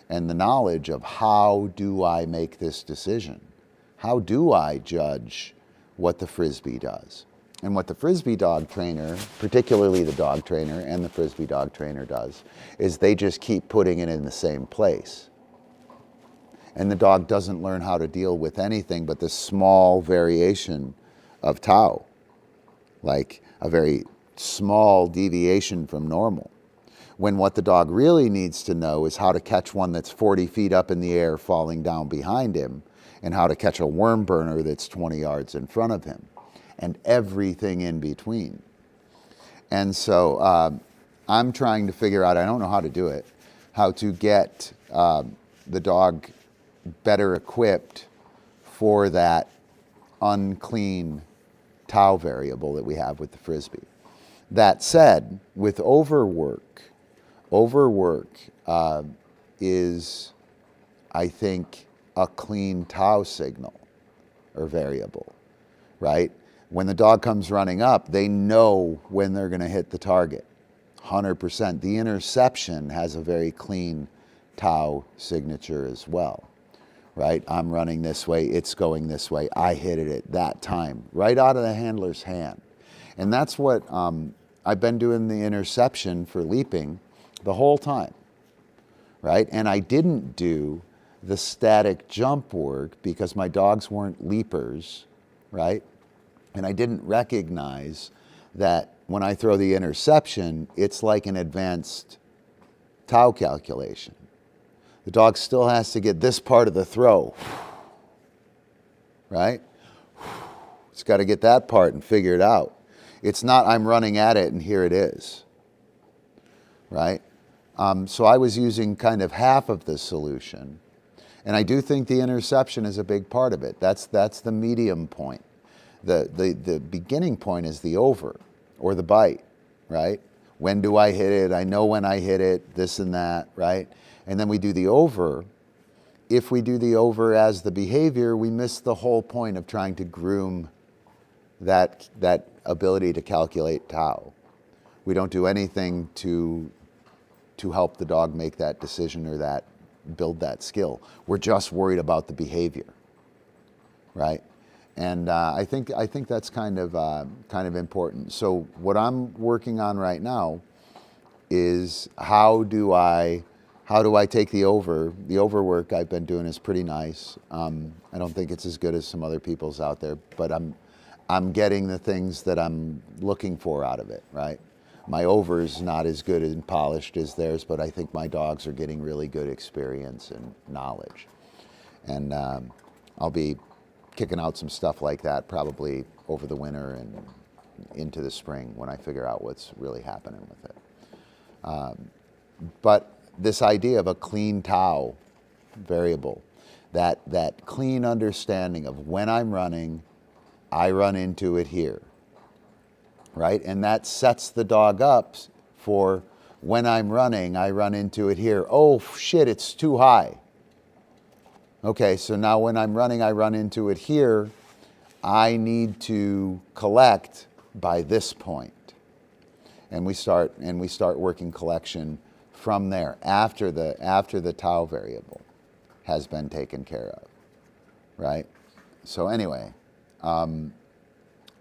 and the knowledge of how do I make this decision? How do I judge what the Frisbee does? And what the Frisbee dog trainer, particularly the dog trainer and the Frisbee dog trainer does, is they just keep putting it in the same place. And the dog doesn't learn how to deal with anything but this small variation of tau, like a very small deviation from normal. When what the dog really needs to know is how to catch one that's 40 feet up in the air falling down behind him and how to catch a worm burner that's 20 yards in front of him, and everything in between. And so I'm trying to figure out, I don't know how to do it, how to get the dog better equipped for that unclean Tau variable that we have with the Frisbee. That said, with overwork is, I think, a clean Tau signal or variable, right? When the dog comes running up, they know when they're going to hit the target, 100%. The interception has a very clean Tau signature as well, right? I'm running this way, it's going this way, I hit it at that time, right out of the handler's hand. And that's what I've been doing the interception for leaping the whole time, right? And I didn't do the static jump work because my dogs weren't leapers, right? And I didn't recognize that when I throw the interception, it's like an advanced Tau calculation. The dog still has to get this part of the throw, right? It's got to get that part and figure it out. It's not I'm running at it and here it is, right? So I was using kind of half of the solution. And I do think the interception is a big part of it. That's the medium point. The beginning point is the over or the bite, right? When do I hit it? I know when I hit it, this and that, right? And then we do the over. If we do the over as the behavior, we miss the whole point of trying to groom that ability to calculate Tau. We don't do anything to help the dog make that decision or build that skill. We're just worried about the behavior, right? And I think that's kind of important. So what I'm working on right now is how do I take the over? The overwork I've been doing is pretty nice. I don't think it's as good as some other people's out there, but I'm getting the things that I'm looking for out of it, right? My over's not as good and polished as theirs, but I think my dogs are getting really good experience and knowledge. And I'll be kicking out some stuff like that probably over the winter and into the spring when I figure out what's really happening with it. But this idea of a clean Tau variable, that clean understanding of when I'm running, I run into it here, right? And that sets the dog up for when I'm running, I run into it here. Oh shit, it's too high. Okay, so now when I'm running, I run into it here. I need to collect by this point. And we start working collection from there after the Tau variable has been taken care of, right? So anyway,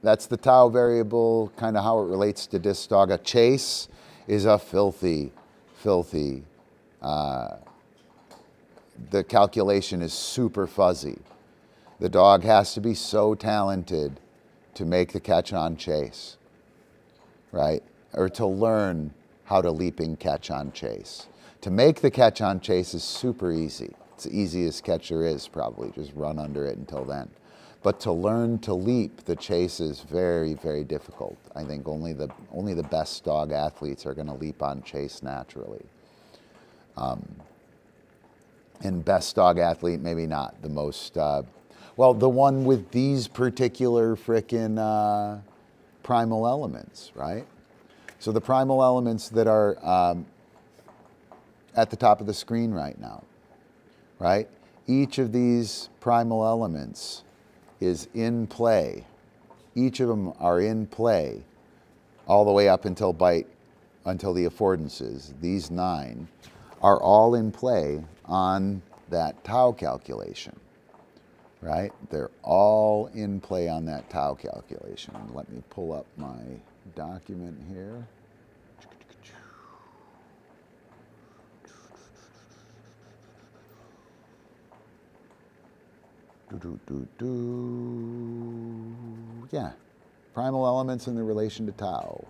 that's the Tau variable, kind of how it relates to DiscDog. A chase is a filthy, the calculation is super fuzzy. The dog has to be so talented to make the catch on chase, right? Or to learn how to leaping catch on chase. To make the catch on chase is super easy. It's the easiest catch there is probably, just run under it until then. But to learn to leap the chase is very, very difficult. I think only the best dog athletes are going to leap on chase naturally. And best dog athlete, maybe not the most, well, the one with these particular frickin' primal elements, right? So the primal elements that are at the top of the screen right now, right? Each of these primal elements is in play. Each of them are in play all the way up until until the Affordances. These 9 are all in play on that Tau calculation, right? They're all in play on that Tau calculation. Let me pull up my document here. Yeah, primal elements in the relation to Tau.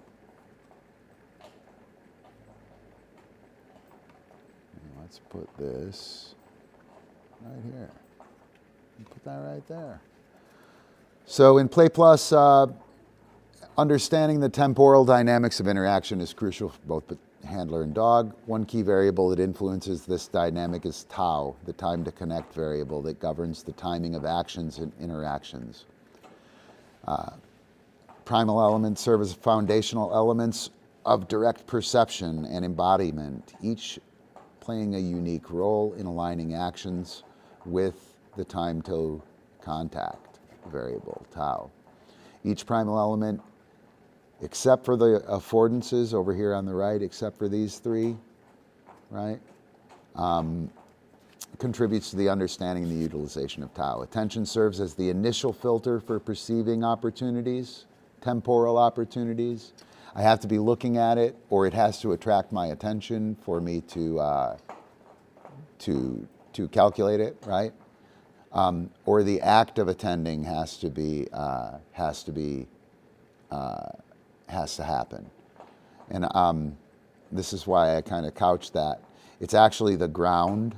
Let's put this right here. Put that right there. So in Play Plus, understanding the temporal dynamics of interaction is crucial for both handler and dog. One key variable that influences this dynamic is tau, the time to connect variable that governs the timing of actions and interactions. Primal elements serve as foundational elements of direct perception and embodiment, each playing a unique role in aligning actions with the time to contact variable, tau. Each primal element, except for the affordances over here on the right, except for these three, right, contributes to the understanding and the utilization of tau. Attention serves as the initial filter for perceiving opportunities, temporal opportunities. I have to be looking at it, or it has to attract my attention for me to calculate it, right? Or the act of attending has to happen. And this is why I kind of couched that. It's actually the ground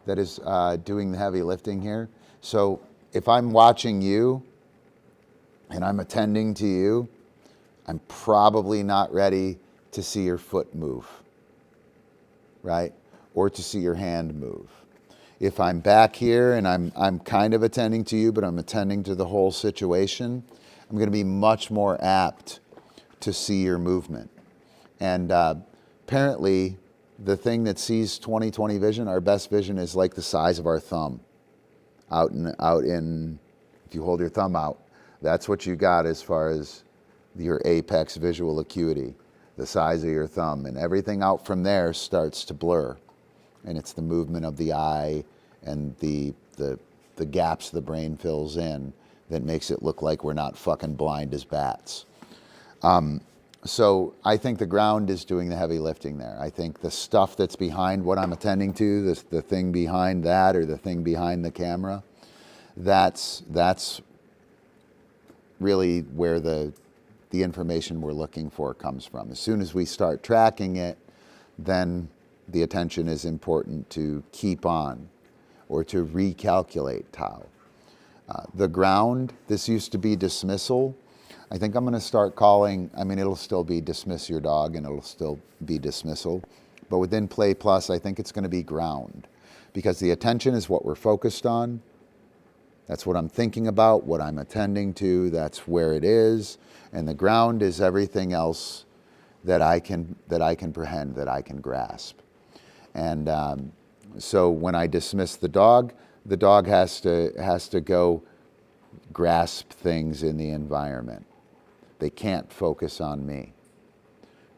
that is doing the heavy lifting here. So if I'm watching you and I'm attending to you, I'm probably not ready to see your foot move, right? Or to see your hand move. If I'm back here and I'm kind of attending to you, but I'm attending to the whole situation, I'm going to be much more apt to see your movement. And apparently, the thing that sees 20/20 vision, our best vision, is like the size of our thumb. Out in, if you hold your thumb out, that's what you got as far as your apex visual acuity, the size of your thumb. And everything out from there starts to blur. And it's the movement of the eye and the gaps the brain fills in that makes it look like we're not fucking blind as bats. So I think the ground is doing the heavy lifting there. I think the stuff that's behind what I'm attending to, the thing behind that or the thing behind the camera, that's really where the information we're looking for comes from. As soon as we start tracking it, then the attention is important to keep on or to recalculate tau. The ground, this used to be dismissal. I think I'm going to start calling, it'll still be dismiss your dog and it'll still be dismissal. But within Play Plus, I think it's going to be ground, because the attention is what we're focused on. That's what I'm thinking about, what I'm attending to, that's where it is. And the ground is everything else that I can prehend, that I can grasp. And so when I dismiss the dog has to go grasp things in the environment. They can't focus on me,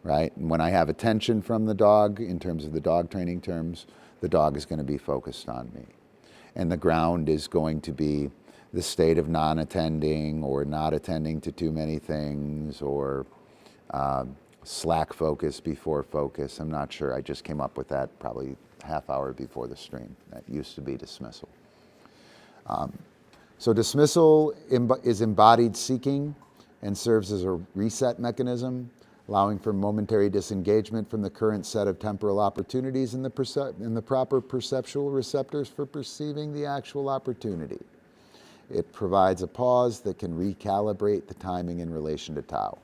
right? And when I have attention from the dog, in terms of the dog training terms, the dog is going to be focused on me. And the ground is going to be the state of non-attending or not attending to too many things, or slack focus before focus. I'm not sure. I just came up with that probably half hour before the stream. That used to be dismissal. So dismissal is embodied seeking and serves as a reset mechanism, allowing for momentary disengagement from the current set of temporal opportunities in the proper perceptual receptors for perceiving the actual opportunity. It provides a pause that can recalibrate the timing in relation to tau.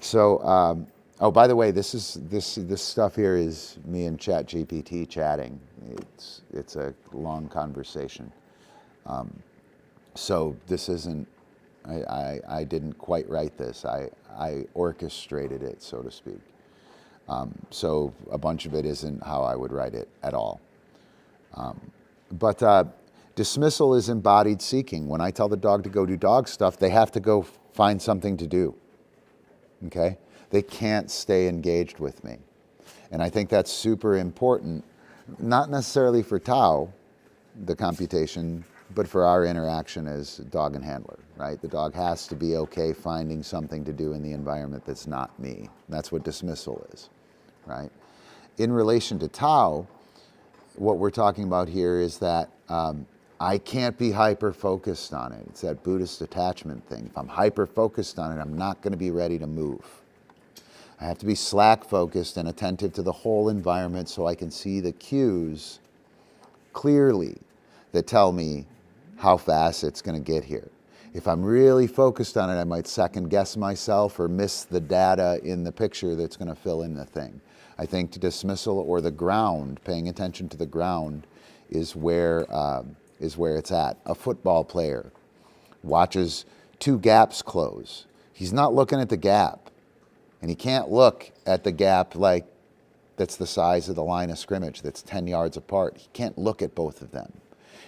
So, oh, by the way, this stuff here is me and ChatGPT chatting. It's a long conversation. So this isn't, I didn't quite write this. I orchestrated it, so to speak. So a bunch of it isn't how I would write it at all. But dismissal is embodied seeking. When I tell the dog to go do dog stuff, they have to go find something to do. Okay? They can't stay engaged with me. And I think that's super important, not necessarily for tau, the computation, but for our interaction as dog and handler, right? The dog has to be okay finding something to do in the environment that's not me. That's what dismissal is, right? In relation to tau, what we're talking about here is that I can't be hyper-focused on it. It's that Buddhist attachment thing. If I'm hyper-focused on it, I'm not going to be ready to move. I have to be slack-focused and attentive to the whole environment so I can see the cues clearly that tell me how fast it's going to get here. If I'm really focused on it, I might second guess myself or miss the data in the picture that's going to fill in the thing. I think dismissal or the ground, paying attention to the ground, is where it's at. A football player watches two gaps close. He's not looking at the gap, and he can't look at the gap like that's the size of the line of scrimmage that's 10 yards apart. He can't look at both of them.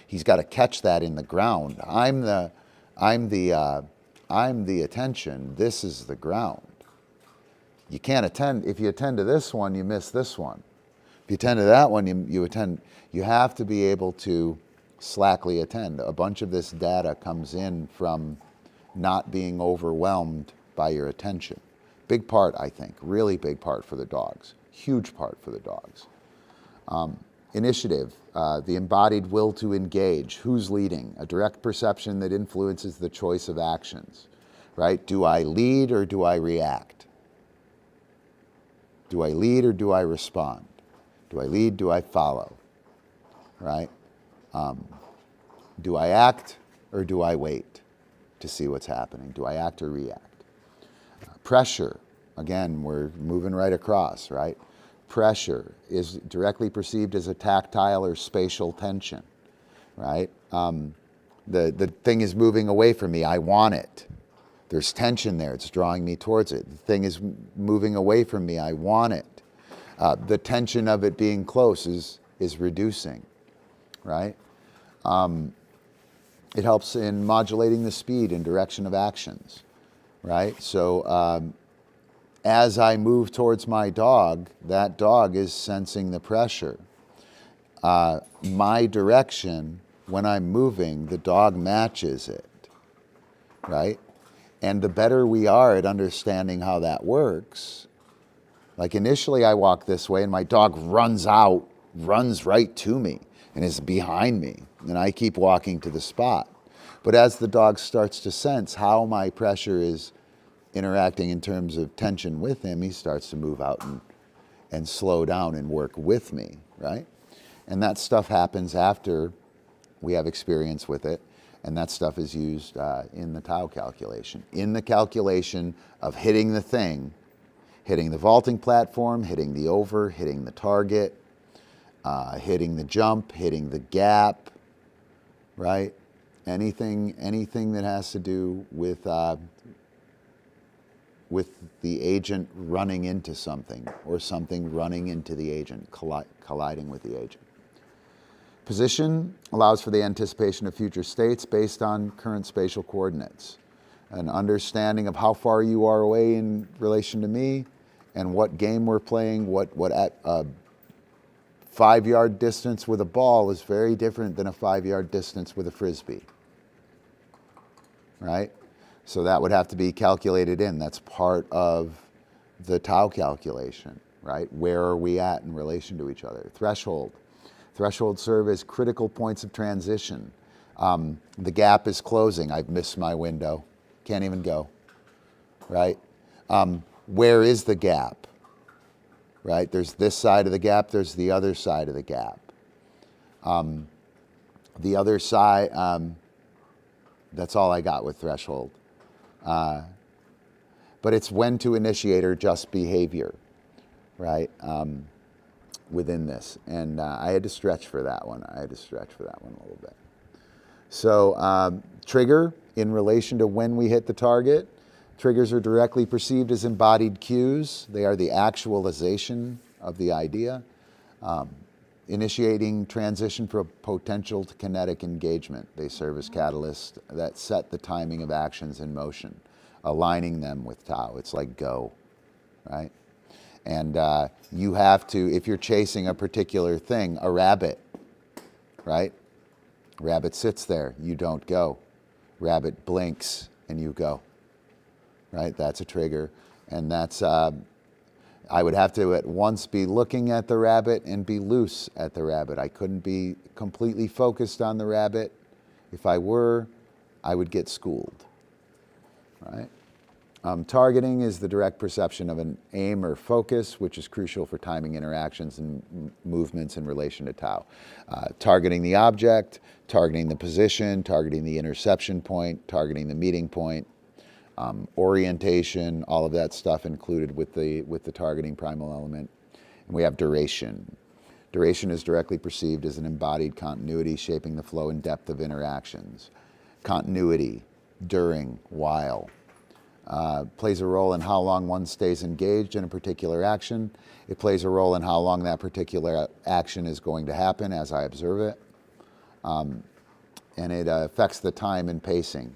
He's got to catch that in the ground. I'm the attention. This is the ground. You can't attend. If you attend to this one, you miss this one. If you attend to that one, you attend. You have to be able to slackly attend. A bunch of this data comes in from not being overwhelmed by your attention. Big part, I think, really big part for the dogs. Huge part for the dogs. Initiative, the embodied will to engage. Who's leading? A direct perception that influences the choice of actions, right? Do I lead or do I react? Do I lead or do I respond? Do I lead, do I follow, right? Do I act or do I wait to see what's happening? Do I act or react? Pressure, again, we're moving right across, right? Pressure is directly perceived as a tactile or spatial tension, right? The thing is moving away from me. I want it. There's tension there. It's drawing me towards it. The thing is moving away from me. I want it. The tension of it being close is reducing, right? It helps in modulating the speed and direction of actions, right? So as I move towards my dog, that dog is sensing the pressure. My direction, when I'm moving, the dog matches it, right? And the better we are at understanding how that works, like initially I walk this way and my dog runs right to me and is behind me, and I keep walking to the spot. But as the dog starts to sense how my pressure is interacting in terms of tension with him, he starts to move out and slow down and work with me, right? And that stuff happens after we have experience with it, and that stuff is used in the Tau calculation. In the calculation of hitting the thing, hitting the vaulting platform, hitting the over, hitting the target, hitting the jump, hitting the gap, right? Anything that has to do with the agent running into something or something running into the agent, colliding with the agent. Position allows for the anticipation of future states based on current spatial coordinates. An understanding of how far you are away in relation to me and what game we're playing, what at a 5-yard distance with a ball is very different than a 5-yard distance with a Frisbee, right? So that would have to be calculated in. That's part of the Tau calculation, right? Where are we at in relation to each other? Threshold. Thresholds serve as critical points of transition. The gap is closing. I've missed my window. Can't even go, right? Where is the gap, right? There's this side of the gap. There's the other side of the gap. The other side, that's all I got with threshold. But it's when to initiate or just behavior, right? Within this. And I had to stretch for that one. a little bit. So trigger in relation to when we hit the target. Triggers are directly perceived as embodied cues. They are the actualization of the idea. Initiating transition from potential to kinetic engagement. They serve as catalysts that set the timing of actions in motion, aligning them with Tau. It's like go, right? And you have to, if you're chasing a particular thing, a rabbit, right? Rabbit sits there, you don't go. Rabbit blinks and you go, right? That's a trigger. And that's, I would have to at once be looking at the rabbit and be loose at the rabbit. I couldn't be completely focused on the rabbit. If I were, I would get schooled, right? Targeting is the direct perception of an aim or focus, which is crucial for timing interactions and movements in relation to Tau. Targeting the object, targeting the position, targeting the interception point, targeting the meeting point, orientation, all of that stuff included with the targeting primal element. And we have duration. Duration is directly perceived as an embodied continuity shaping the flow and depth of interactions. Continuity, during, while. Plays a role in how long one stays engaged in a particular action. It plays a role in how long that particular action is going to happen as I observe it. And it affects the time and pacing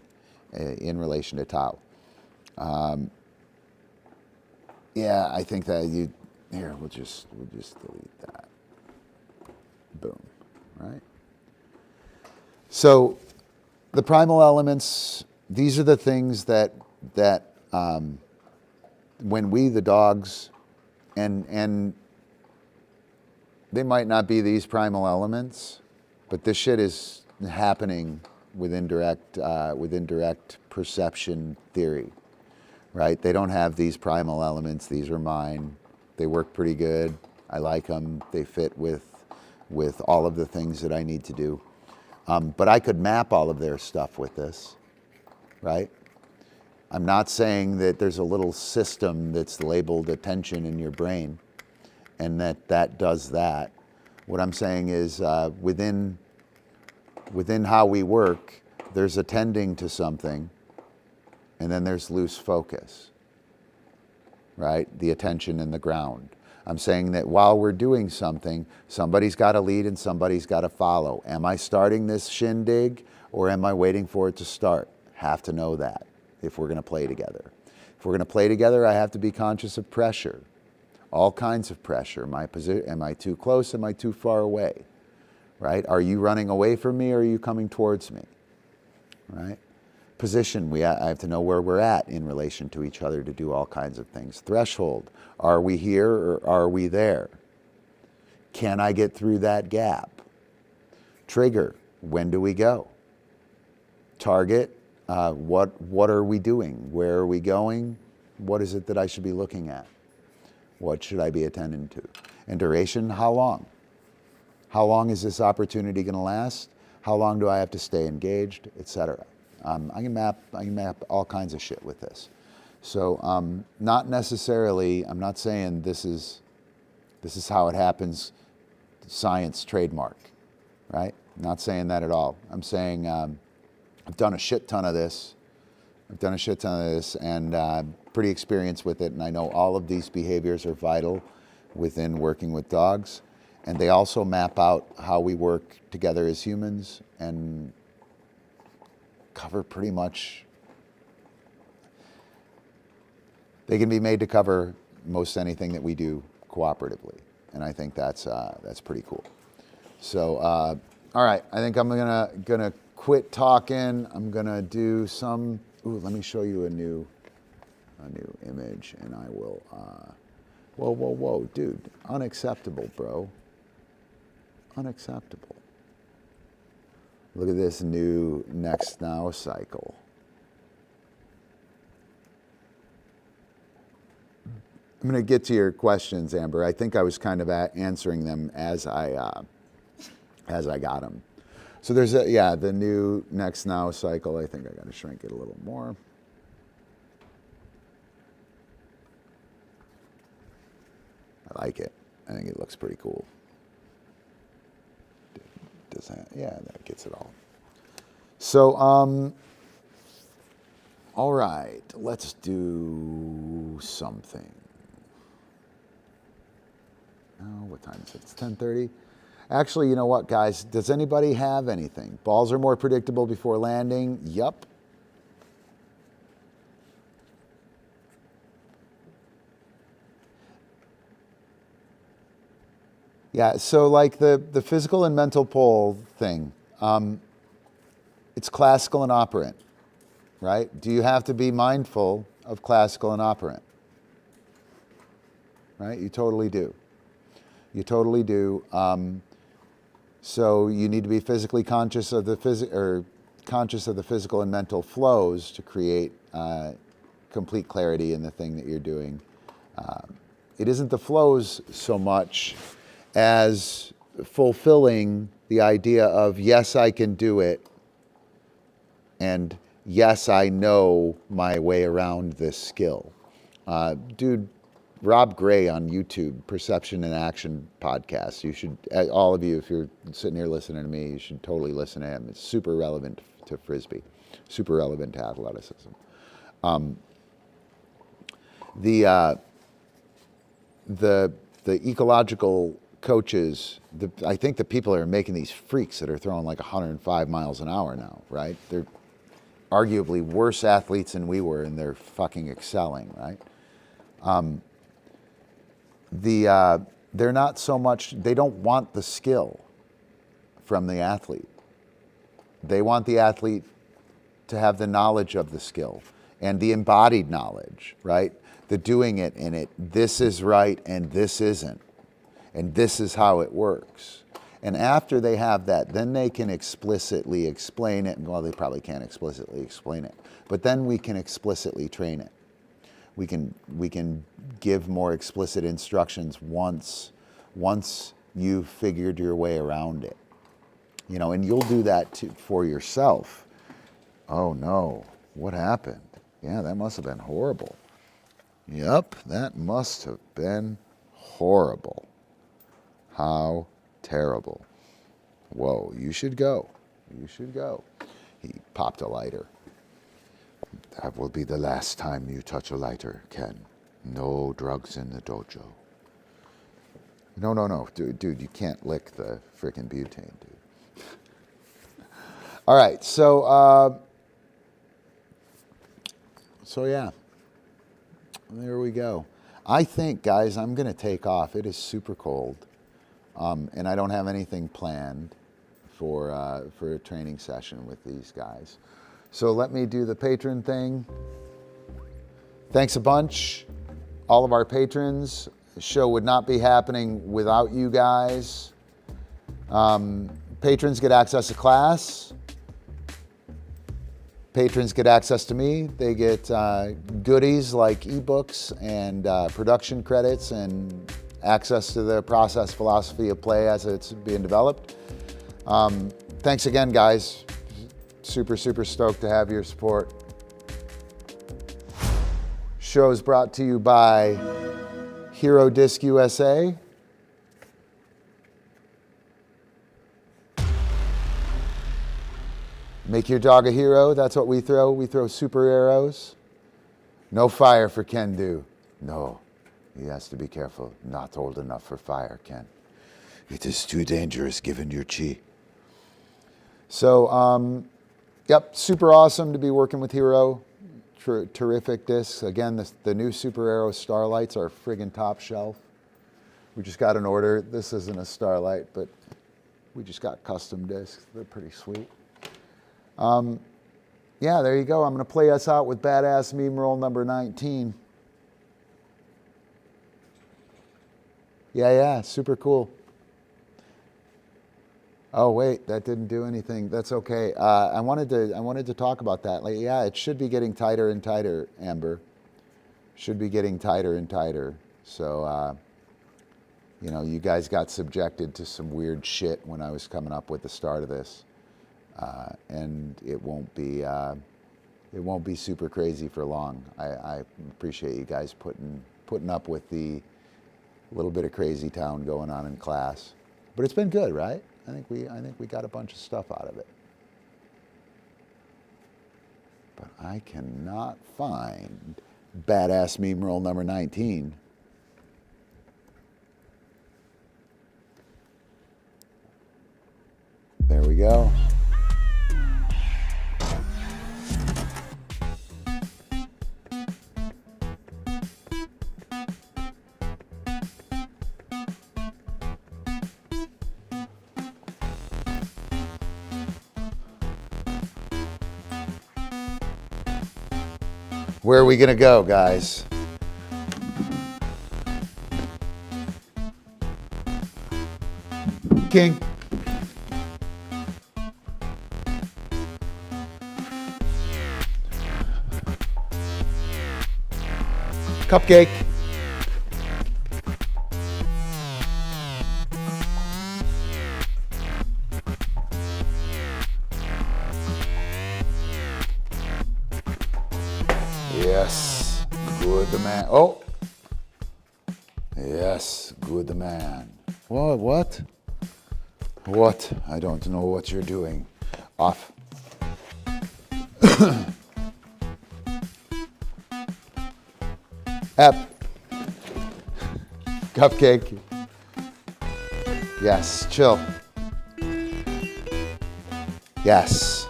in relation to Tau. Yeah, I think that we'll just delete that. Boom, right? So the primal elements, these are the things that when we, the dogs, and they might not be these primal elements, but this shit is happening with indirect perception theory, right? They don't have these primal elements. These are mine. They work pretty good. I like them. They fit with all of the things that I need to do. But I could map all of their stuff with this, right? I'm not saying that there's a little system that's labeled attention in your brain and that does that. What I'm saying is within how we work, there's attending to something and then there's loose focus, right? The attention and the ground. I'm saying that while we're doing something, somebody's got to lead and somebody's got to follow. Am I starting this shindig or am I waiting for it to start? Have to know that if we're going to play together. If we're going to play together, I have to be conscious of pressure, all kinds of pressure. Am I too close? Am I too far away? Right? Are you running away from me or are you coming towards me? Right? Position, I have to know where we're at in relation to each other to do all kinds of things. Threshold, are we here or are we there? Can I get through that gap? Trigger, when do we go? Target, what are we doing? Where are we going? What is it that I should be looking at? What should I be attending to? And duration, how long? How long is this opportunity going to last? How long do I have to stay engaged, etc.? I can map all kinds of shit with this. So not necessarily, I'm not saying this is how it happens, science trademark, right? I'm not saying that at all. I'm saying I've done a shit ton of this. And pretty experienced with it. And I know all of these behaviors are vital within working with dogs. And they also map out how we work together as humans and cover pretty much, they can be made to cover most anything that we do cooperatively. And I think that's pretty cool. So, all right, I think I'm gonna quit talking. I'm gonna do some, let me show you a new image and I will, whoa, dude, unacceptable, bro. Unacceptable. Look at this new next now cycle. I'm going to get to your questions, Amber. I think I was kind of answering them as I got them. So there's the new next now cycle. I think I got to shrink it a little more. I like it. I think it looks pretty cool. Does that? Yeah, that gets it all. So, all right, let's do something. Oh, what time is it? It's 10:30. Actually, you know what, guys? Does anybody have anything? Balls are more predictable before landing. Yup. Yeah, so like the physical and mental pole thing, it's classical and operant, right? Do you have to be mindful of classical and operant? Right? You totally do. You totally do. So you need to be physically conscious of the physical and mental flows to create complete clarity in the thing that you're doing. It isn't the flows so much as fulfilling the idea of, yes, I can do it, and yes, I know my way around this skill. Dude, Rob Gray on YouTube, Perception and Action podcast. You should, all of you, if you're sitting here listening to me, you should totally listen to him. It's super relevant to Frisbee, super relevant to athleticism. The ecological coaches, I think the people are making these freaks that are throwing like 105 miles an hour now, right? They're arguably worse athletes than we were, and they're fucking excelling, right? They're not so much, they don't want the skill from the athlete. They want the athlete to have the knowledge of the skill and the embodied knowledge, right? The doing it in it, this is right and this isn't. And this is how it works. And after they have that, then they can explicitly explain it. Well, they probably can't explicitly explain it, but then we can explicitly train it. We can give more explicit instructions once you've figured your way around it. You know, and you'll do that for yourself. Oh no, what happened? Yeah, that must have been horrible. Yep, that must have been horrible. How terrible. Whoa, you should go. You should go. He popped a lighter. That will be the last time you touch a lighter, Ken. No drugs in the dojo. No. Dude, you can't lick the freaking butane, dude. All right, so yeah. There we go. I think, guys, I'm going to take off. It is super cold. And I don't have anything planned for a training session with these guys. So let me do the patron thing. Thanks a bunch, all of our patrons. The show would not be happening without you guys. Patrons get access to class. Patrons get access to me. They get goodies like ebooks and production credits and access to the process philosophy of play as it's being developed. Thanks again, guys. Super stoked to have your support. Show is brought to you by Hero Disc USA. Make your dog a hero. That's what we throw. We throw super arrows. No fire for Ken Do. No. He has to be careful. Not old enough for fire, Ken. It is too dangerous given your chi. So, yep, super awesome to be working with Hero. Terrific discs. Again, the new Super Arrow Starlights are friggin' top shelf. We just got an order. This isn't a Starlight, but we just got custom discs. They're pretty sweet. Yeah, there you go. I'm going to play us out with Badass MemeRoll number 19. Yeah, super cool. Oh wait, that didn't do anything. That's okay. I wanted to talk about that. Like, yeah, it should be getting tighter and tighter, Amber. Should be getting tighter and tighter. So, you know, you guys got subjected to some weird shit when I was coming up with the start of this, and it won't be super crazy for long. I appreciate you guys putting up with the little bit of crazy town going on in class, but it's been good, right? I think we got a bunch of stuff out of it. But I cannot find Badass MemeRoll number 19. There we go. Where are we gonna go, guys? King. CupCake. Yes, good man. Oh, yes, good man. What? What? I don't know what you're doing. Off. Ep. CupCake. Yes, chill. Yes.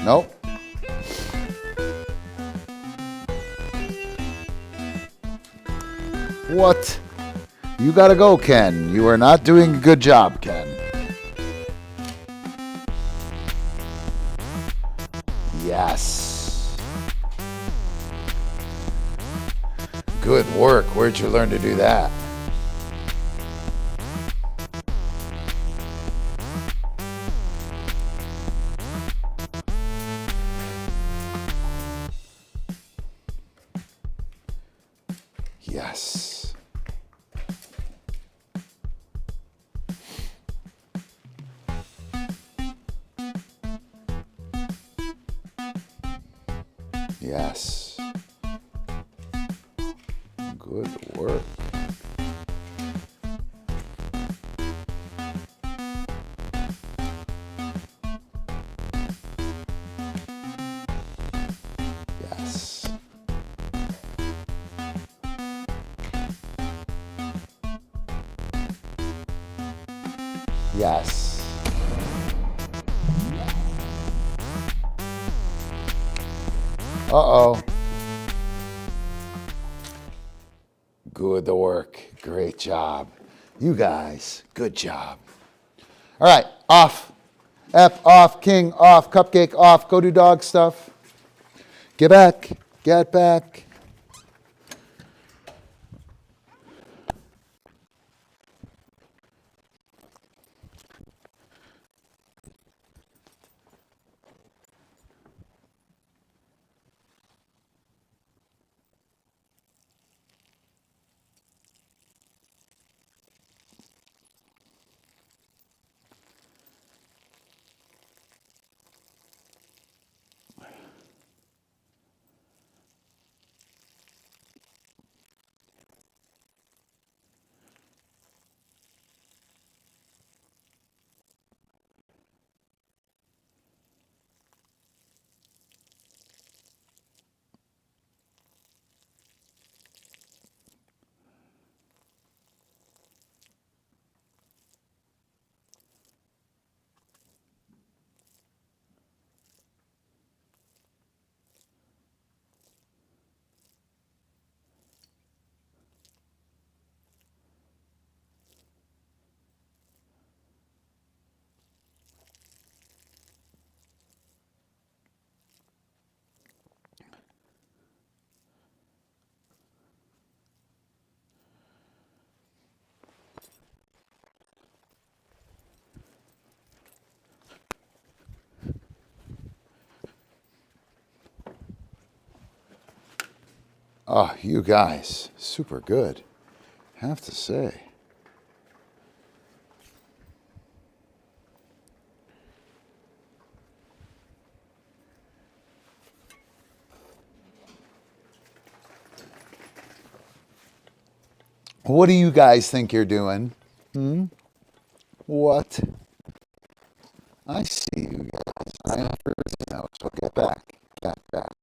Nope. What? You gotta go, Ken. You are not doing a good job, Ken. Yes. Good work. Where'd you learn to do that? Yes. Yes. Good work. Yes. Yes. Uh-oh. Good work. Great job. You guys, good job. All right, off. F off, King off, CupCake off. Go do dog stuff. Get back. Get back. Oh, you guys, super good, have to say. What do you guys think you're doing? What? I see you guys. I am now, so get back. Get back.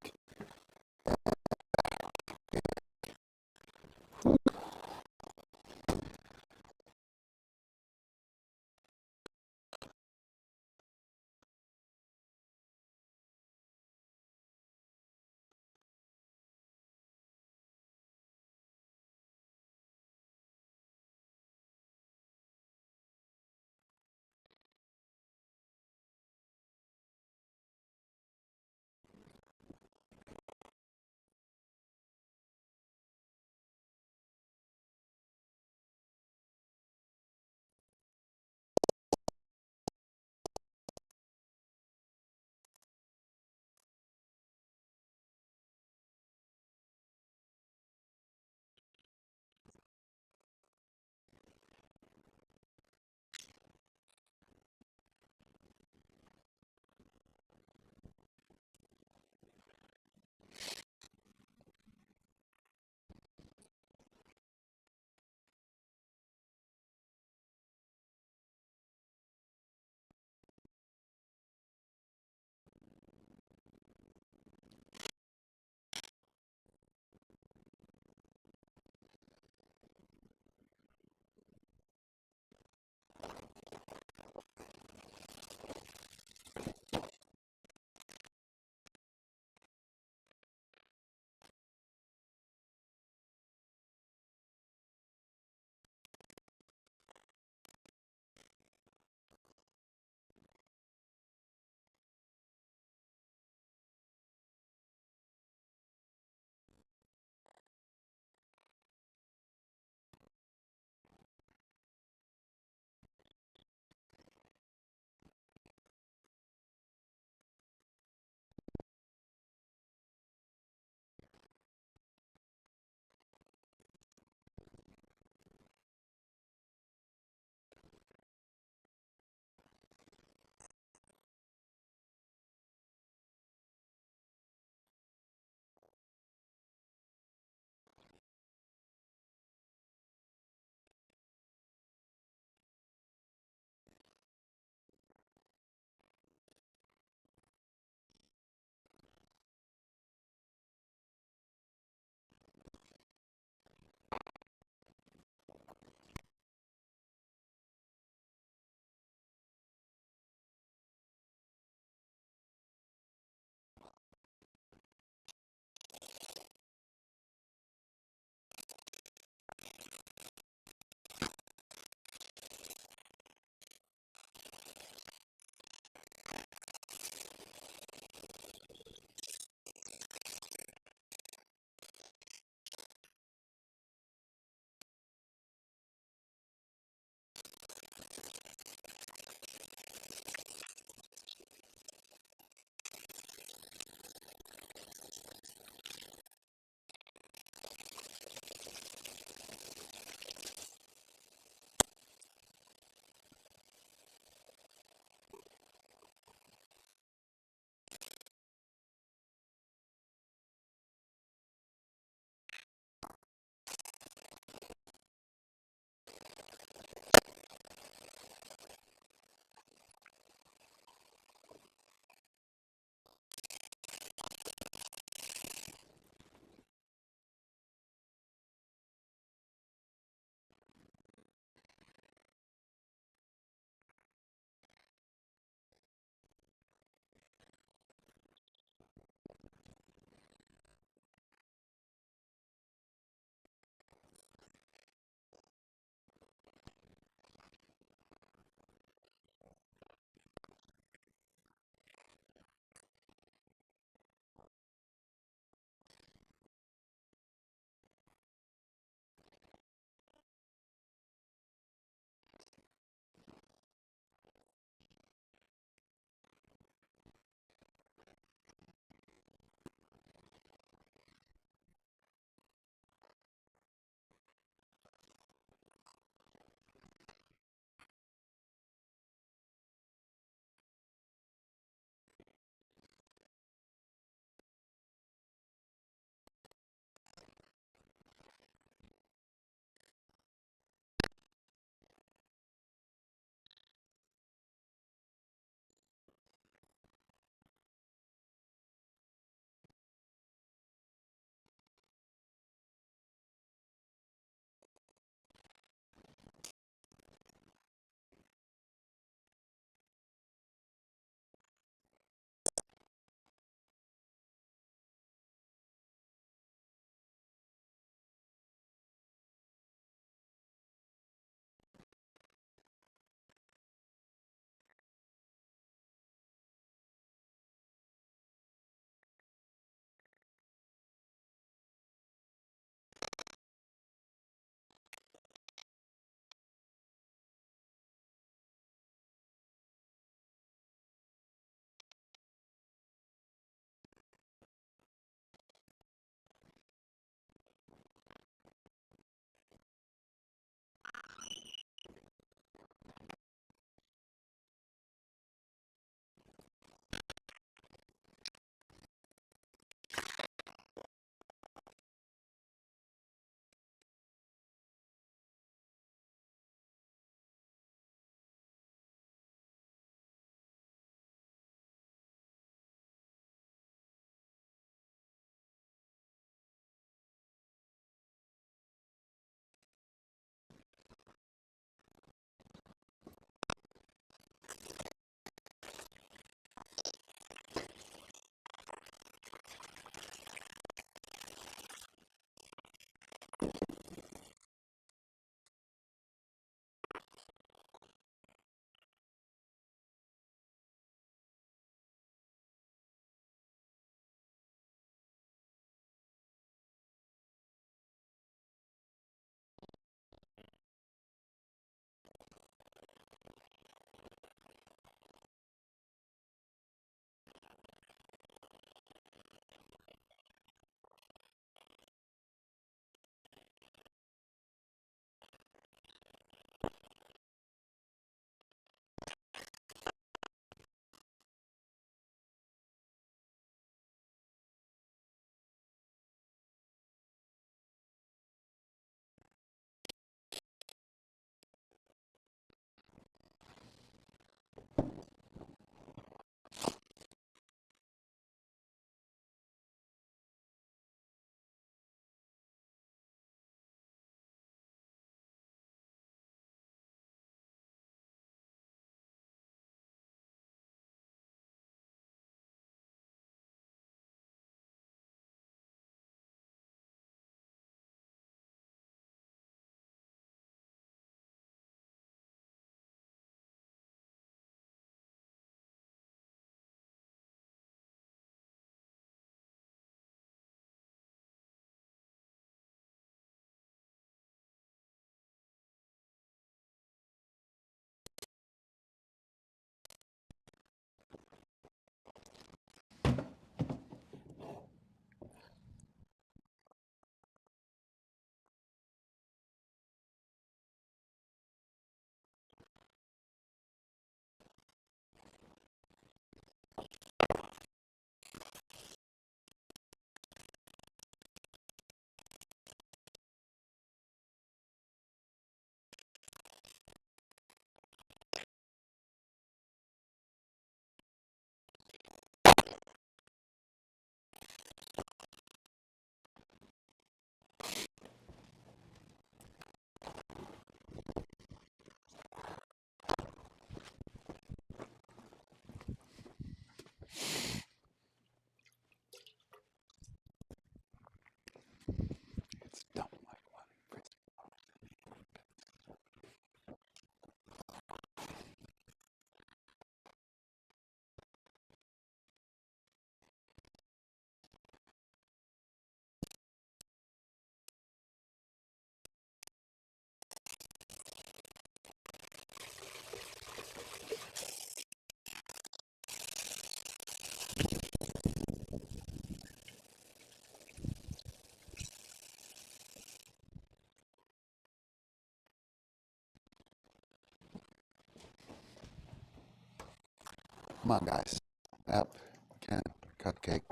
Come on, guys. Yep. Can. CupCake.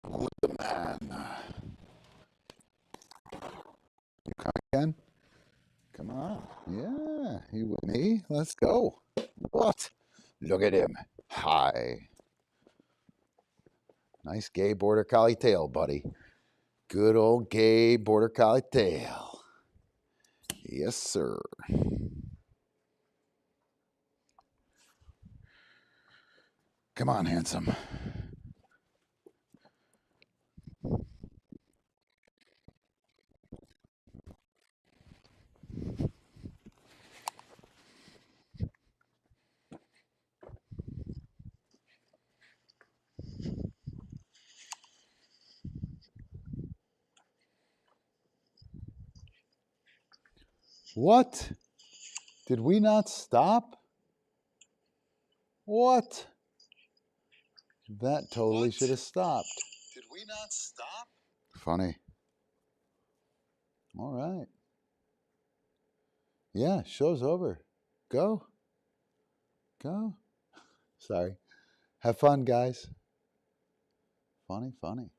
With the man. You come again? Come on. Yeah. You with me? Let's go. What? Look at him. Hi. Nice gay border collie tail, buddy. Good old gay border collie tail. Yes, sir. Come on, handsome. What? Did we not stop? What? That totally should have stopped. Did we not stop? Funny. All right. Yeah, show's over. Go. Go. Sorry. Have fun, guys. Funny, funny.